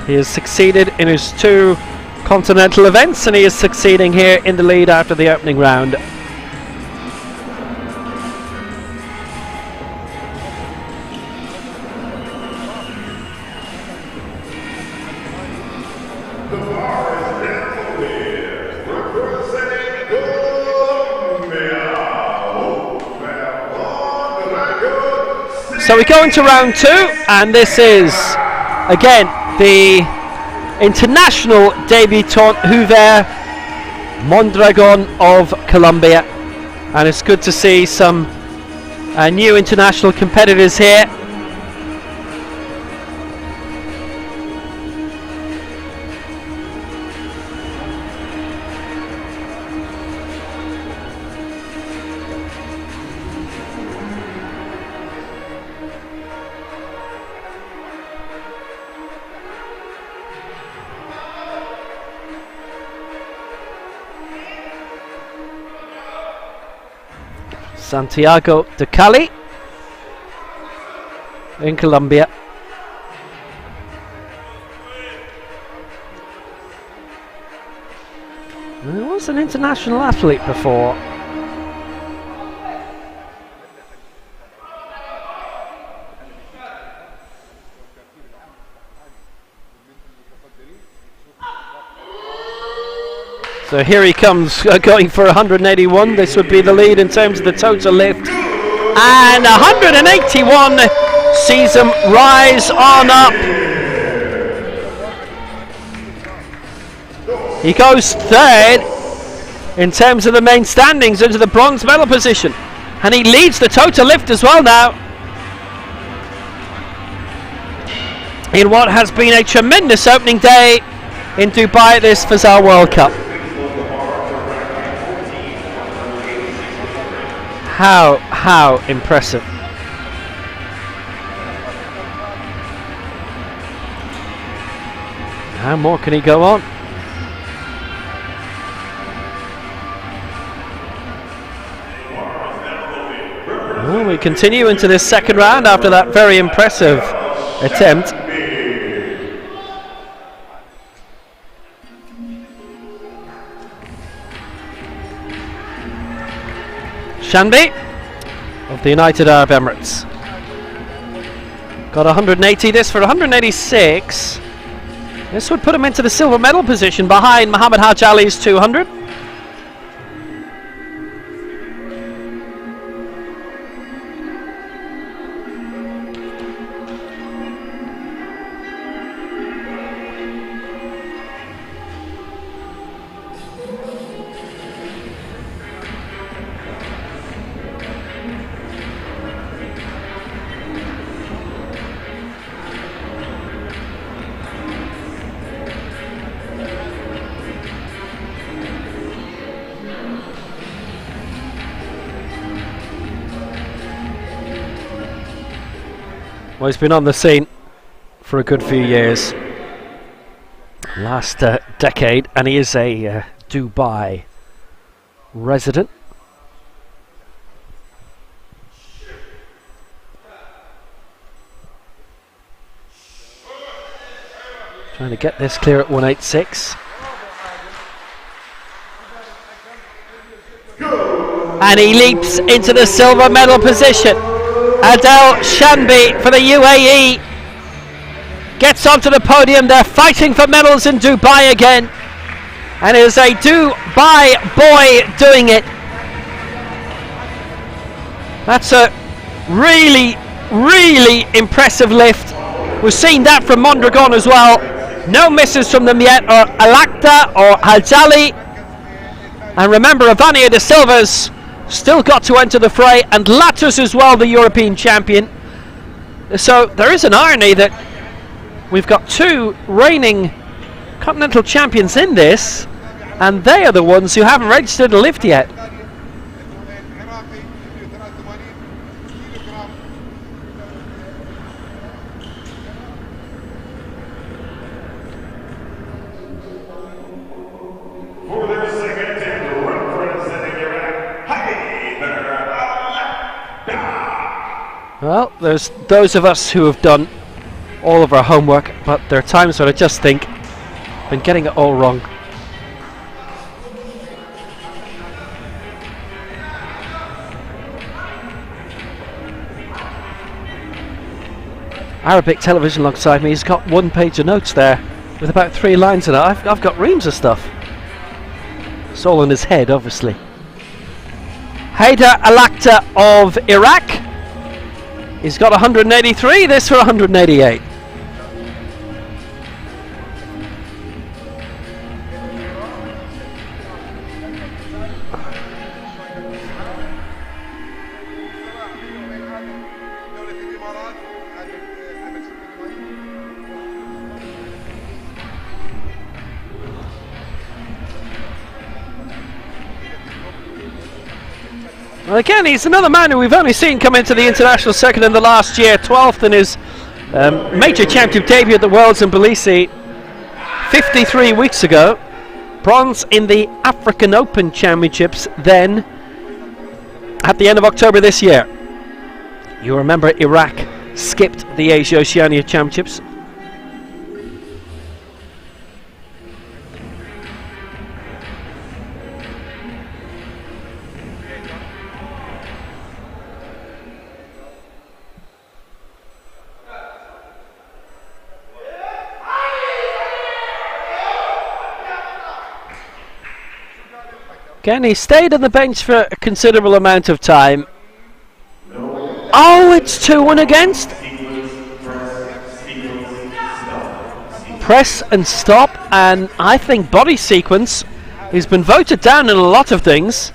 He has succeeded in his 2 continental events, and he is succeeding here in the lead after the opening round. So we go into round 2, and this is again the international debutant Juver Mondragon of Colombia, and it's good to see some new international competitors here. Santiago de Cali in Colombia. He was an international athlete before. So here he comes, going for 181. This would be the lead in terms of the total lift. And 181 sees him rise on up. He goes third in terms of the main standings into the bronze medal position. And he leads the total lift as well now, in what has been a tremendous opening day in Dubai at this Fazza World Cup. How impressive. How more can he go on? Well, we continue into this second round after that very impressive attempt. Shanbi of the United Arab Emirates got 180. This for 186. This would put him into the silver medal position behind Muhammad Haj Ali's 200. Well, he's been on the scene for a good few years, last decade, and he is a Dubai resident. Trying to get this clear at 186. And he leaps into the silver medal position. Adel Shanbi for the UAE gets onto the podium. They're fighting for medals in Dubai again, and it is a Dubai boy doing it. That's a really impressive lift. We've seen that from Mondragon as well. No misses from them yet, or Alakta or Haljali. And remember, Avania de Silva's still got to enter the fray, and Latus as well, the European champion. So there is an irony that we've got two reigning continental champions in this, and they are the ones who haven't registered a lift yet. Well, there's those of us who have done all of our homework, but there are times when I just think I've been getting it all wrong. Arabic television alongside me, he's got one page of notes there with about 3 lines in it. I've got reams of stuff. It's all in his head, obviously. Haider Alakta of Iraq. He's got 183, this for 188. Well, again, he's another man who we've only seen come into the international circuit in the last year. 12th in his major championship debut at the Worlds in Tbilisi 53 weeks ago. Bronze in the African Open Championships then. at the end of October this year. You remember Iraq skipped the Asia Oceania Championships. Again, he stayed on the bench for a considerable amount of time. Oh, it's 2-1 against. Press and stop, and I think body sequence has been voted down in a lot of things.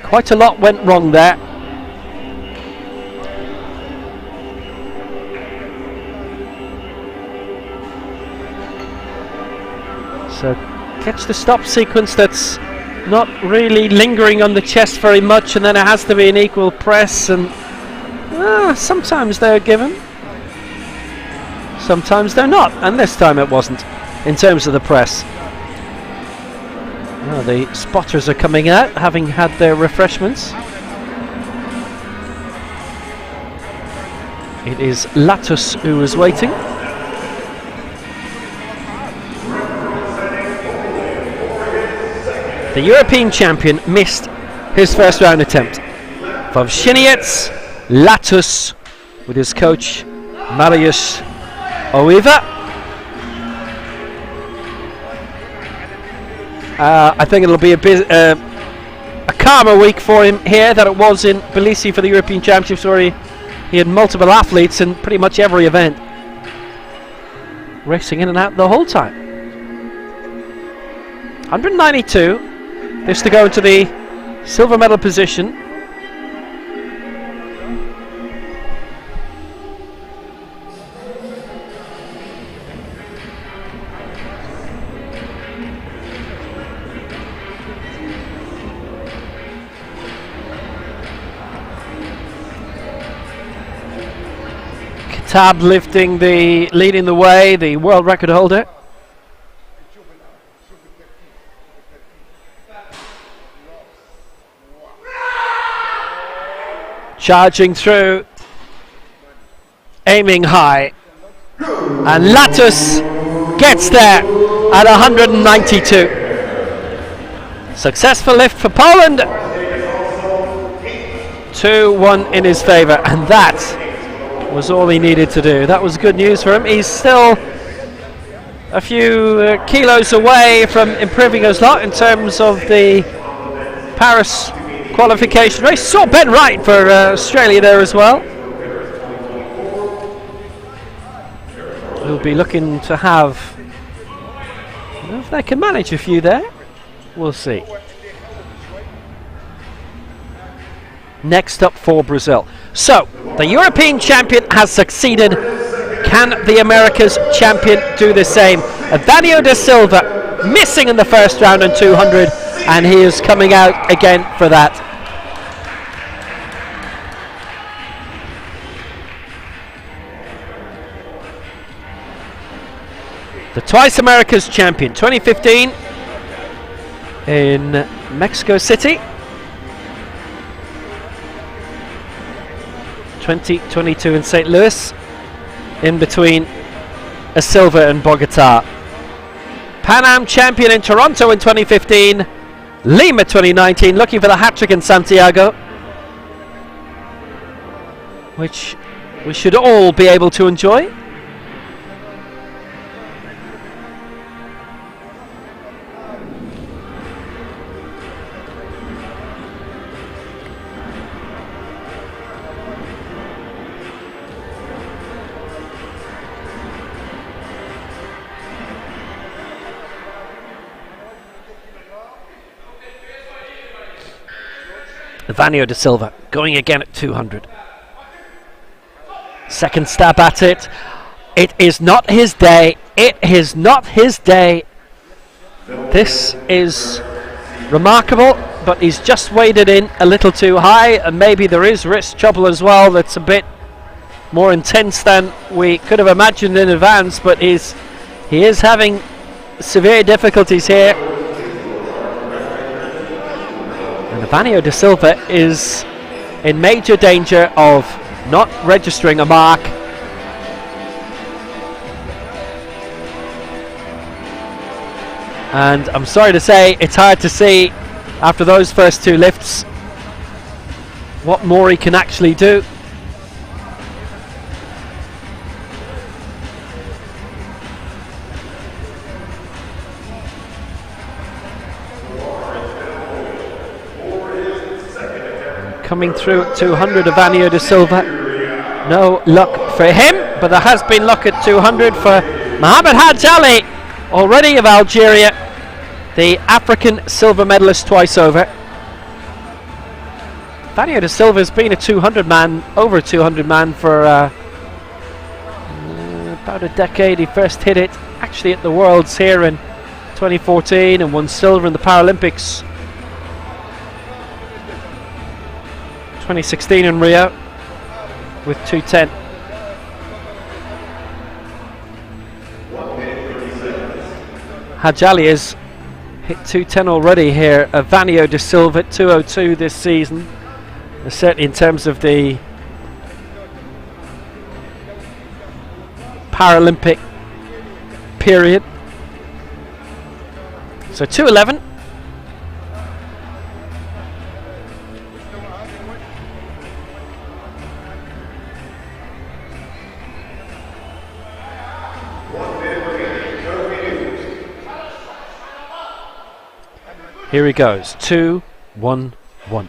Quite a lot went wrong there. So catch the stop sequence that's not really lingering on the chest very much, and then it has to be an equal press, and sometimes they're given, sometimes they're not, and this time it wasn't in terms of the press. The spotters are coming out having had their refreshments. It is Latus who is waiting. The European champion missed his first round attempt. Vovshiniets, Latus with his coach Mariusz Oiva. I think it'll be a calmer week for him here than it was in Tbilisi for the European Championships, where he had multiple athletes in pretty much every event, racing in and out the whole time. 192. This to go into the silver medal position. Kitab leading the way, the world record holder. Charging through, aiming high, and Latus gets there at 192. Successful lift for Poland. 2-1 in his favour, and that was all he needed to do. That was good news for him. He's still a few kilos away from improving his lot in terms of the Paris qualification race. Saw Ben Wright for Australia there as well. We'll be looking to have, if they can manage a few there, we'll see. Next up for Brazil. So, the European champion has succeeded. Can the Americas champion do the same? Evanio da Silva missing in the first round on 200, and he is coming out again for that. The twice Americas champion, 2015 in Mexico City, 2022 in St. Louis, in between a silver in Bogota. Pan Am champion in Toronto in 2015, Lima 2019, looking for the hat-trick in Santiago, which we should all be able to enjoy. Evanio da Silva going again at 200. Second stab at it. It is not his day. It is not his day. This is remarkable, but he's just waded in a little too high, and maybe there is wrist trouble as well that's a bit more intense than we could have imagined in advance, but he is having severe difficulties here. And Vanio da Silva is in major danger of not registering a mark. And I'm sorry to say, it's hard to see after those first two lifts what more he can actually do. Coming through at 200 of Vanio da Silva. No luck for him, but there has been luck at 200 for Mohamed Hadj Ali, already of Algeria, the African silver medalist twice over. Vanio da Silva has been a 200 man, over a 200 man for about a decade. He first hit it actually at the Worlds here in 2014 and won silver in the Paralympics 2016 in Rio with 2:10. Hadj Ali has hit 2:10 already here. Vanio da Silva 2:02 this season. Certainly in terms of the Paralympic period. So 2:11. Here he goes, 2-1-1.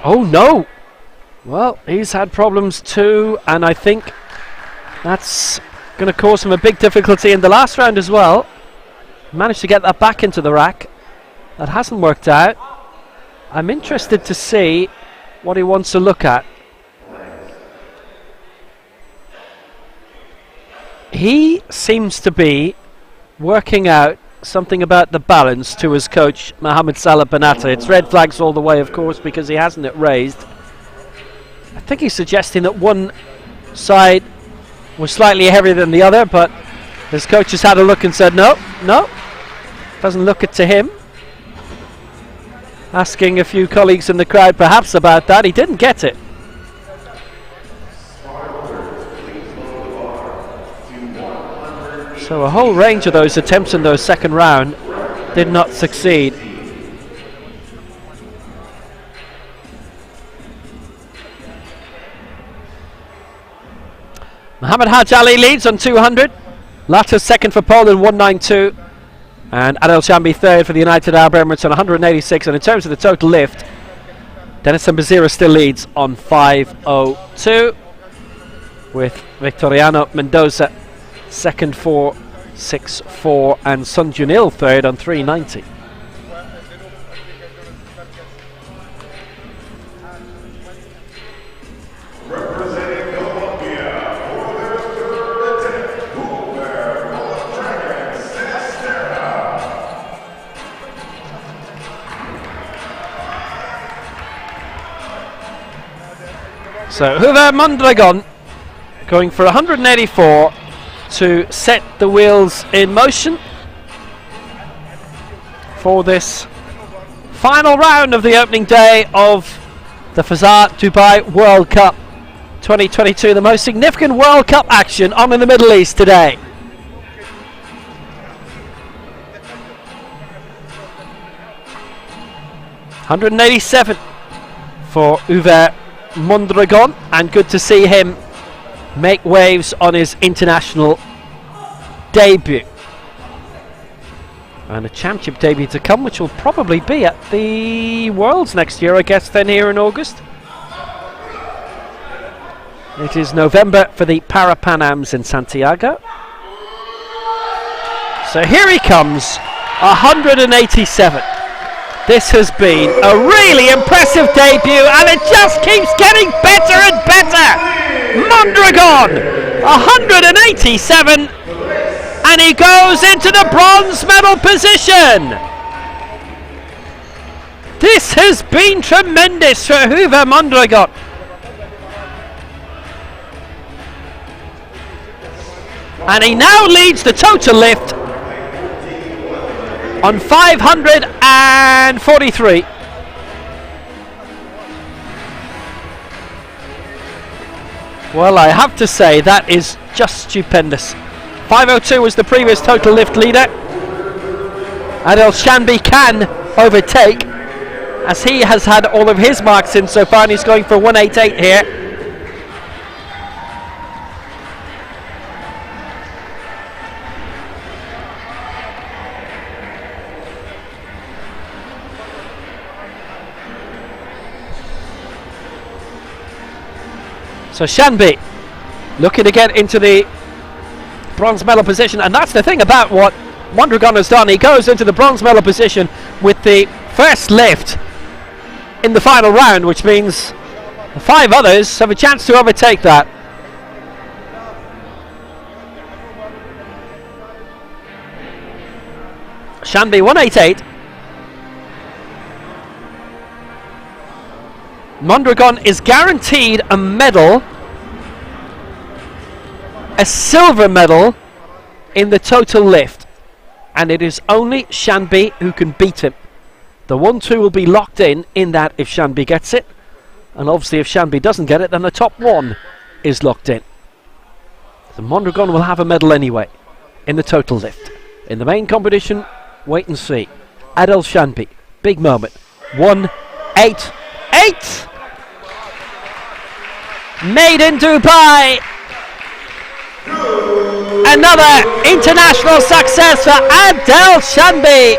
Oh no! Well, he's had problems too, and I think that's going to cause him a big difficulty in the last round as well. Managed to get that back into the rack. That hasn't worked out. I'm interested to see what he wants to look at. He seems to be working out something about the balance to his coach, Mohamed Salah Banata. It's red flags all the way, of course, because he hasn't it raised. I think he's suggesting that one side was slightly heavier than the other, but his coach has had a look and said, no, doesn't look it to him. Asking a few colleagues in the crowd perhaps about that. He didn't get it. So a whole range of those attempts in those second round did not succeed. Mohamed Hadj Ali leads on 200. Latta second for Poland, 192. And Adel Chambi third for the United Arab Emirates on 186. And in terms of the total lift, Denison Bazira still leads on 502. With Victoriano Mendoza second for 6-4 and Sun Junil third on 390. Representing Colombia for their third attempt, So Hubert Mondragon going for 184 to set the wheels in motion for this final round of the opening day of the Fazza Dubai World Cup 2022, the most significant World Cup action on in the Middle East today. $187 for Hubert Mondragon, and good to see him make waves on his international debut. And a championship debut to come, which will probably be at the Worlds next year, I guess, then here in August. It is November for the Para Pan Ams in Santiago. So here he comes, 187. This has been a really impressive debut, and it just keeps getting better and better. Mondragon, 187, and he goes into the bronze medal position. This has been tremendous for Hubert Mondragon. And he now leads the total lift on 543. Well, I have to say that is just stupendous. 502 was the previous total lift leader. Adel Shanbi can overtake, as he has had all of his marks in so far, and he's going for 188 here. So Shanbi looking to get into the bronze medal position, and that's the thing about what Mondragon has done. He goes into the bronze medal position with the first lift in the final round, which means the 5 others have a chance to overtake that. Shanbi 188. Mondragon is guaranteed a medal, a silver medal in the total lift, and it is only Shanbi who can beat him. The 1-2 will be locked in that if Shanbi gets it, and obviously if Shanbi doesn't get it, then the top 1 is locked in. So Mondragon will have a medal anyway in the total lift. In the main competition, wait and see. Adel Shanbi, big moment. 188. Made in Dubai. Another international success for Adel Shanbi.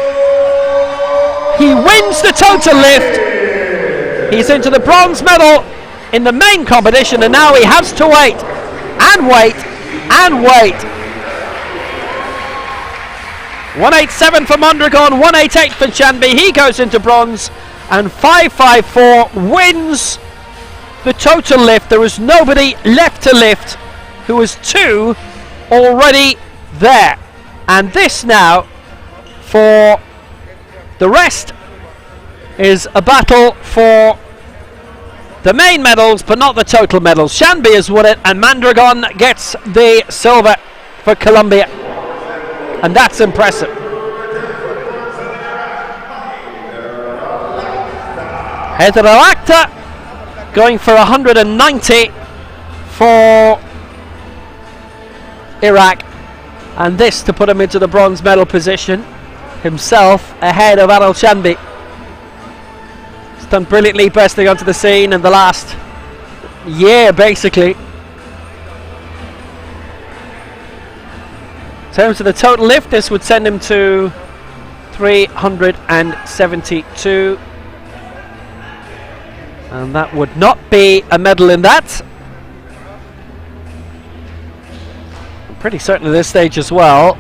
He wins the total lift. He's into the bronze medal in the main competition, and now he has to wait and wait and wait. 187 for Mondragon, 188 for Shanbi. He goes into bronze, and 554 wins the total lift. There was nobody left to lift, who was 2 already there. And this now, for the rest, is a battle for the main medals, but not the total medals. Shanbi has won it, and Mondragon gets the silver for Colombia. And that's impressive. Heteroacta going for 190 for Iraq, and this to put him into the bronze medal position, himself ahead of Adel Shanbi. He's done brilliantly, bursting onto the scene in the last year basically. In terms of the total lift, this would send him to 372. And that would not be a medal in that. I'm pretty certain at this stage as well,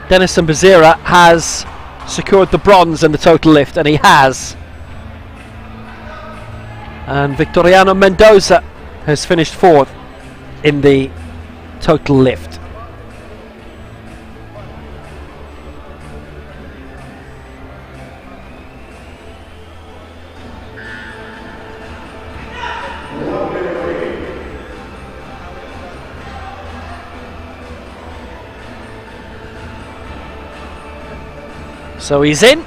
Denison Bazira has secured the bronze in the total lift, and he has. And Victoriano Mendoza has finished 4th in the total lift. So he's in,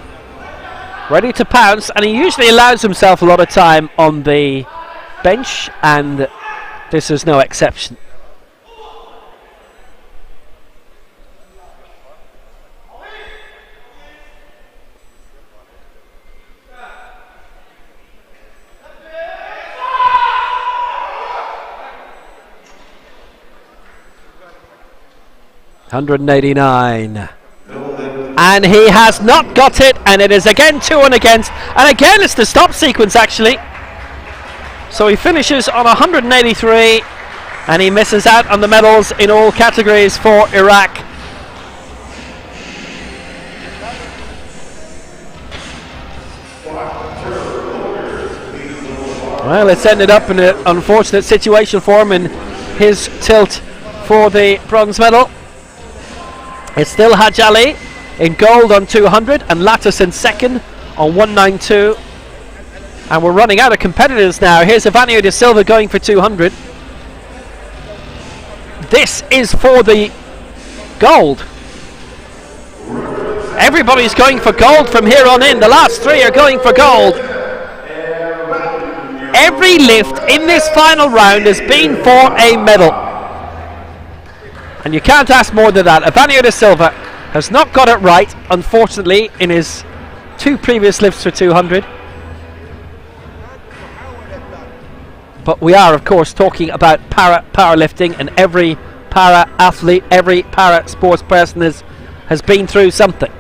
ready to pounce, and he usually allows himself a lot of time on the bench, and this is no exception. $189. And he has not got it, and it is again 2 and against, and again it's the stop sequence actually. So he finishes on 183, and he misses out on the medals in all categories for Iraq. Well, it's ended up in an unfortunate situation for him in his tilt for the bronze medal. It's still Haj Ali in gold on 200, and Lattis in second on 192. And we're running out of competitors now. Here's Evanio de Silva going for 200. This is for the Gold. Everybody's going for gold from here on in. The last three are going for gold. Every lift in this final round has been for a medal. And you can't ask more than that. Evanio da Silva has not got it right, unfortunately, in his two previous lifts for 200. But we are, of course, talking about powerlifting, and every para-athlete, every para-sports person has been through something.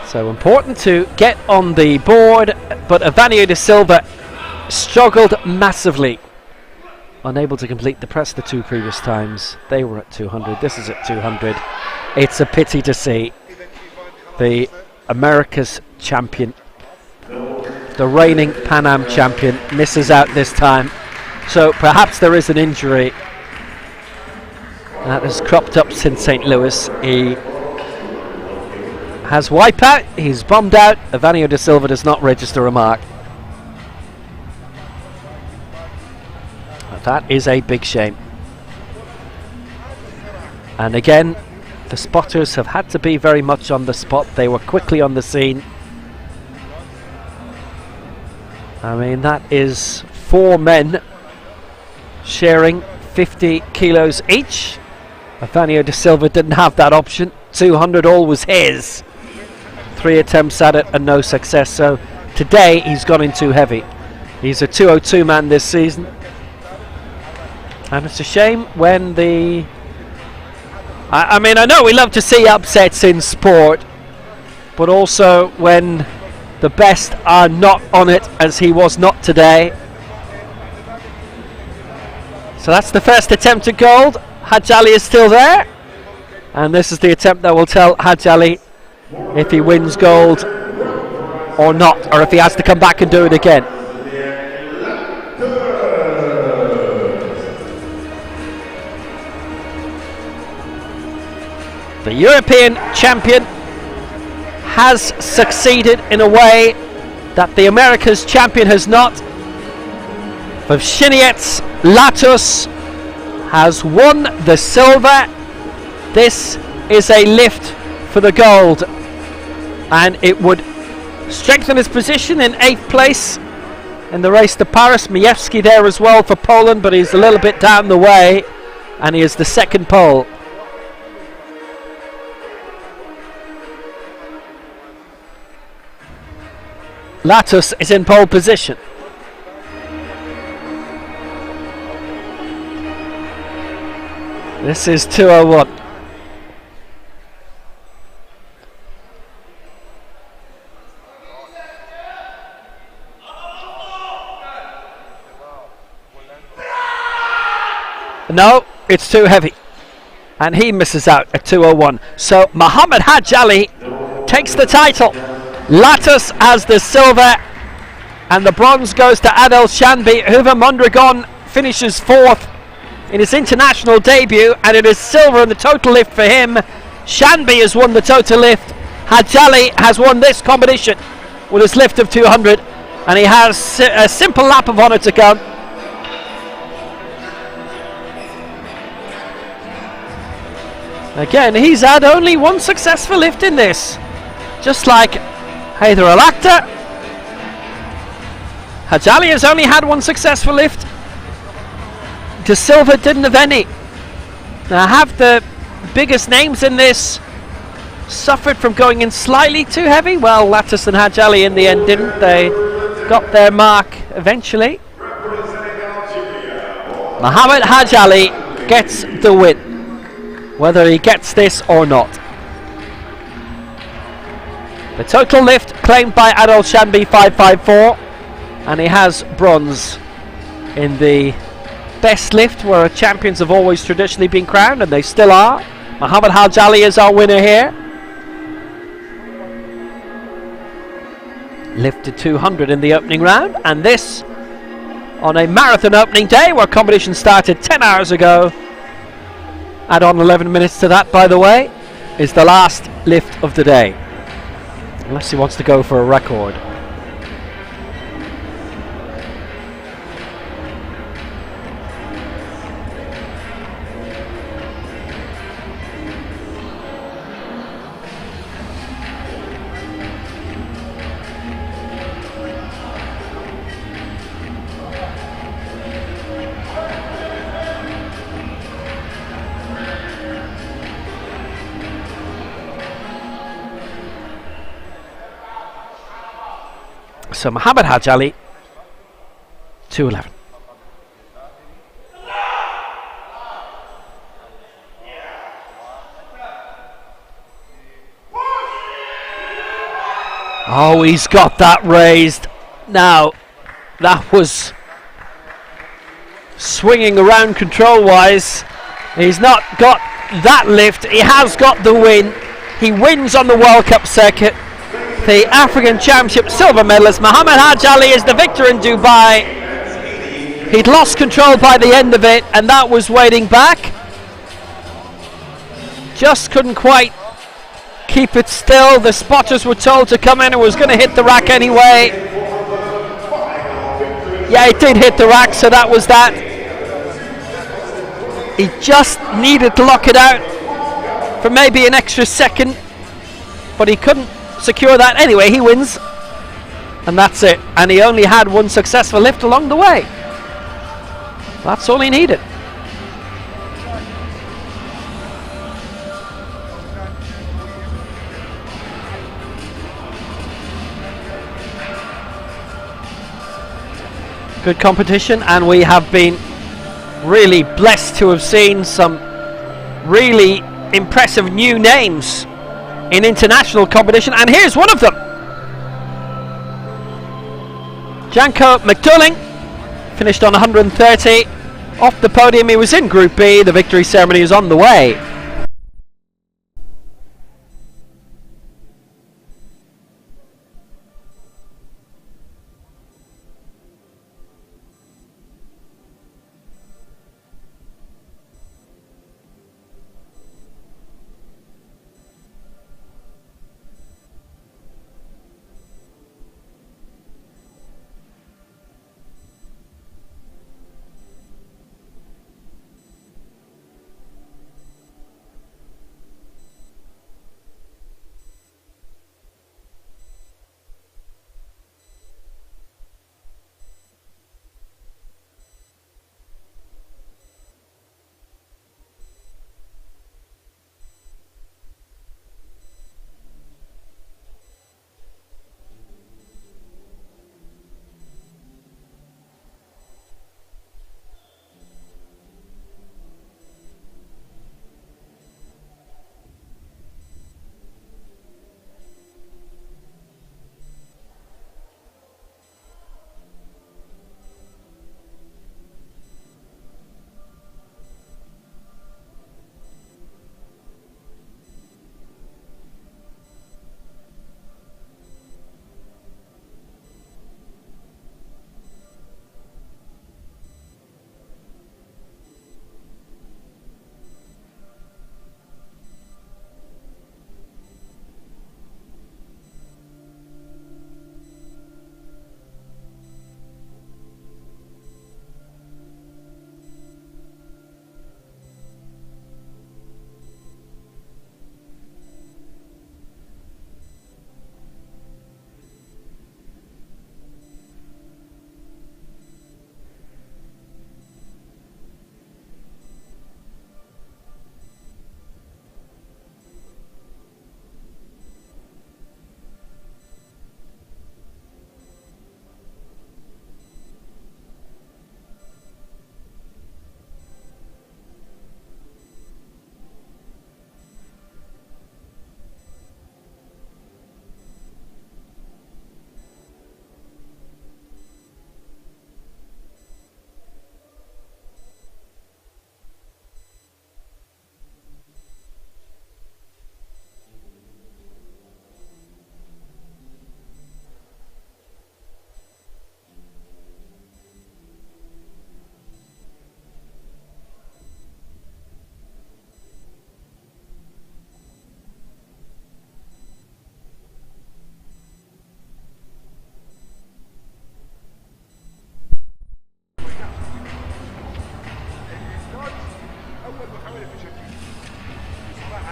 So important to get on the board, but Evanio da Silva struggled massively. Unable to complete the press the two previous times. They were at 200, this is at 200. It's a pity to see the America's champion, the reigning Pan Am champion, misses out this time. So perhaps there is an injury that has cropped up since St. Louis. He has wipeout, he's bombed out. Evanio da Silva does not register a mark. That is a big shame. And again, the spotters have had to be very much on the spot. They were quickly on the scene. I mean, that is 4 men sharing 50 kilos each. Evanio da Silva didn't have that option. 200 all was his. 3 attempts at it and no success, so today he's gone in too heavy. He's a 202 man this season, and it's a shame when the I mean, I know we love to see upsets in sport, but also when the best are not on it, as he was not today. So that's the first attempt at gold. Hadj Ali is still there, and this is the attempt that will tell Hadj Ali if he wins gold or not, or if he has to come back and do it again. The European champion has succeeded in a way that the America's champion has not. Vavshiniets Latus has won the silver. This is a lift for the gold, and it would strengthen his position in 8th place in the race to Paris. Majewski there as well for Poland, but he's a little bit down the way, and he is the second pole. Latus is in pole position. This is 201. No, it's too heavy, and he misses out at 201. So Muhammad Hadj Ali takes the title. Latus has the silver, and the bronze goes to Adel Shanbi. Huva Mondragon finishes 4th in his international debut, and it is silver in the total lift for him. Shanbi has won the total lift. Hadj Ali has won this competition with his lift of 200, and he has a simple lap of honour to come. Again, he's had only one successful lift in this, just like Haider Al-Akhtar. Hadj Ali has only had one successful lift. Da Silva didn't have any. Now, have the biggest names in this suffered from going in slightly too heavy? Well, Latus and Hadj Ali in the end didn't. They got their mark eventually. Muhammad Hadj Ali gets the win, whether he gets this or not. The total lift claimed by Adel Shanbi 554, and he has bronze in the best lift, where champions have always traditionally been crowned, and they still are. Muhammad Haj Ali is our winner here. Lifted 200 in the opening round, and this on a marathon opening day where competition started 10 hours ago. Add on 11 minutes to that, by the way, is the last lift of the day. Unless he wants to go for a record. So Muhammad Haj Ali, 211. Oh, he's got that raised. Now, that was swinging around control-wise. He's not got that lift. He has got the win. He wins on the World Cup circuit. The African Championship silver medalist Muhammad Haj Ali is the victor in Dubai. He'd lost control by the end of it, and that was waiting back. Just couldn't quite keep it still. The spotters were told to come in and was going to hit the rack anyway. Yeah, it did hit the rack, so that was that. He just needed to lock it out for maybe an extra second, but he couldn't secure that. Anyway, he wins, and that's it. And he only had one successful lift along the way. That's all he needed. Good competition, and we have been really blessed to have seen some really impressive new names in international competition, and here's one of them. Janko McDulling finished on 130 off the podium. He was in Group B. The victory ceremony is on the way.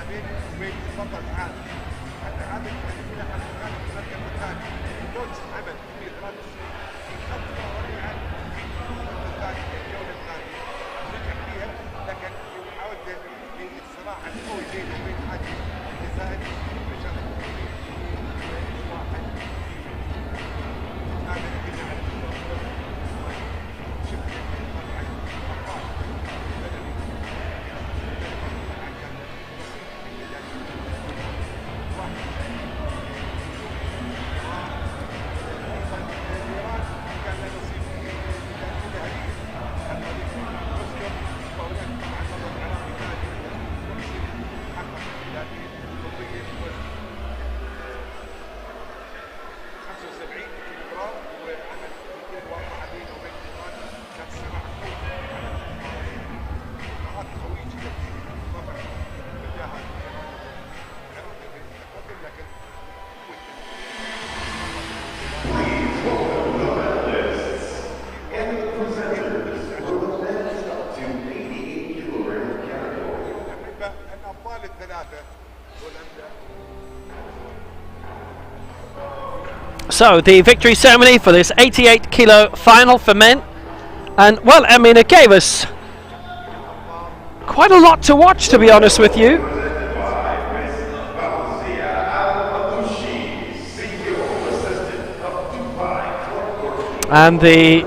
بيني وبين البطل العالم. حتى هذا الحديث له عن المركز الثاني. كوتش عمل في 93 في 45 عام في الثاني في الجوله الثانيه. نجح فيها لكن حاولت الصراع القوي بينه وبين حاجه الجزائري بشغل واحد. هذا اللي على شفت So the victory ceremony for this 88 kilo final for men, and well, I mean, it gave us quite a lot to watch, to be honest with you. And the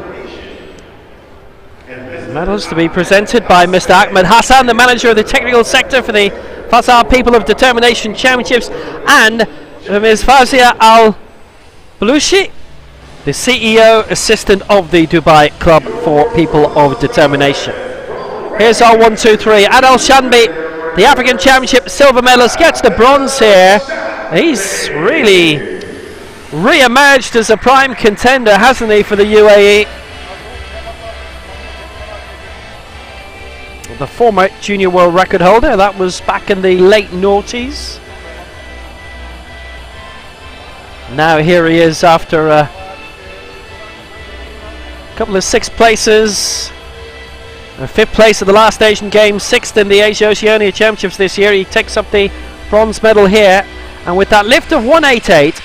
medals to be presented by Mr. Ahmed Hassan, the manager of the technical sector for the Fazza People of Determination Championships, and Ms. Fazza Al-Balushi, the CEO assistant of the Dubai Club for People of Determination. Here's our 1, 2, 3. Adel Shanbi, the African Championship silver medalist, gets the bronze here. He's really re-emerged as a prime contender, hasn't he, for the UAE? The former junior world record holder, that was back in the late noughties. Now here he is after a couple of 6th places, 5th place at the last Asian Games, 6th in the Asia Oceania Championships this year. He takes up the bronze medal here, and with that lift of 188,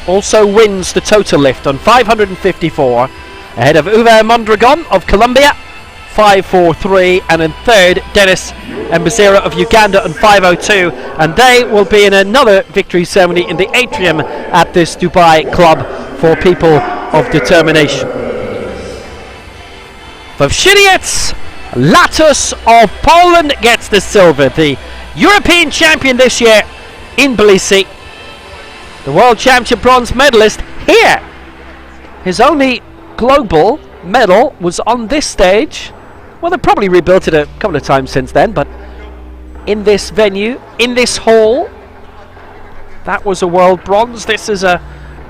also wins the total lift on 554, ahead of Uwe Mondragon of Colombia, 543, and in third, Dennis Mbazira of Uganda on 502, and they will be in another victory ceremony in the atrium at this Dubai Club for People of Determination. Wawrzyniec Latus of Poland gets the silver, the European champion this year in Tbilisi, the World Championship bronze medalist here. His only global medal was on this stage. Well, they probably rebuilt it a couple of times since then, but in this venue, in this hall, that was a world bronze. This is a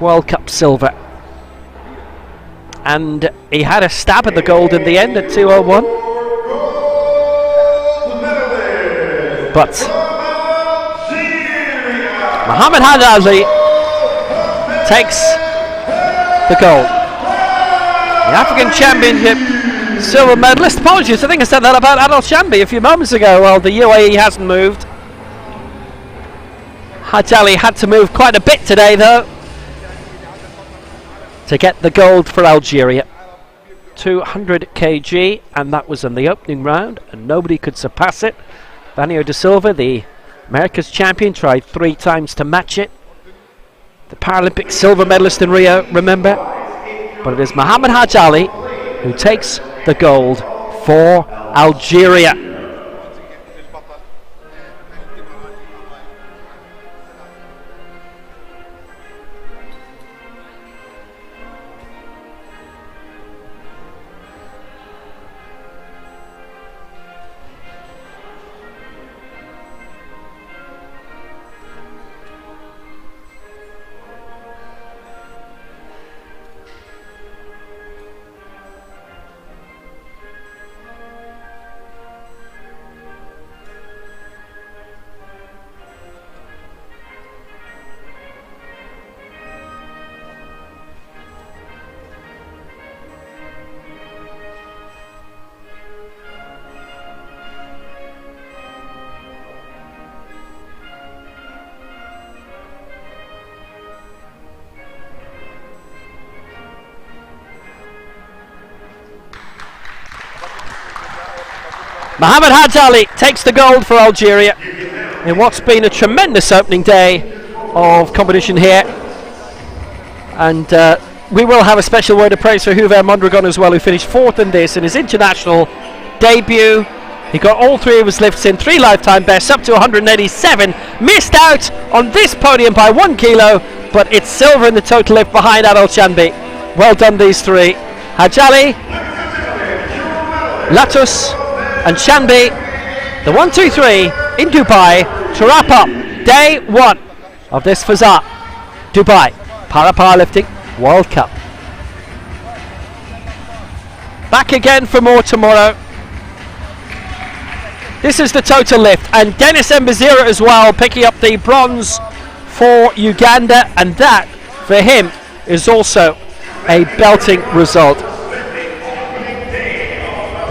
World Cup silver. And he had a stab at the gold in the end at 2:01. But Mohammed Hadazi takes the gold. The African Championship silver medalist. Apologies, I think I said that about Adel Shanbi a few moments ago. Well, the UAE hasn't moved. Hajali had to move quite a bit today, though, to get the gold for Algeria. 200 kg, and that was in the opening round, and nobody could surpass it. Vanio da Silva, the America's champion, tried 3 times to match it. The Paralympic silver medalist in Rio, remember? But it is Mohammed Hajali who takes the gold for Algeria. Mohamed Hadjali takes the gold for Algeria in what's been a tremendous opening day of competition here. And we will have a special word of praise for Hubert Mondragon as well, who finished 4th in this in his international debut. He got all 3 of his lifts in, 3 lifetime bests, up to 187. Missed out on this podium by 1 kilo, but it's silver in the total lift behind Adel Chanbi. Well done, these 3. Hadjali, Latus and Chanbi, the 1, 2, 3 in Dubai to wrap up day 1 of this Fazza Dubai Powerlifting World Cup. Back again for more tomorrow. This is the total lift, and Dennis Mbazira as well, picking up the bronze for Uganda, and that for him is also a belting result.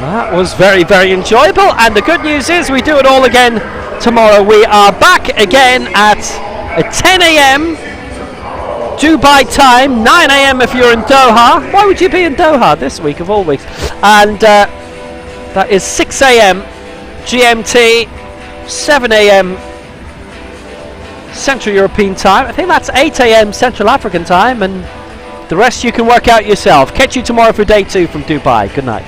That was very, very enjoyable, and the good news is we do it all again tomorrow. We are back again at 10 a.m. Dubai time, 9 a.m. if you're in Doha. Why would you be in Doha this week of all weeks? And that is 6 a.m. GMT, 7 a.m. Central European time. I think that's 8 a.m. Central African time, and the rest you can work out yourself. Catch you tomorrow for day 2 from Dubai. Good night.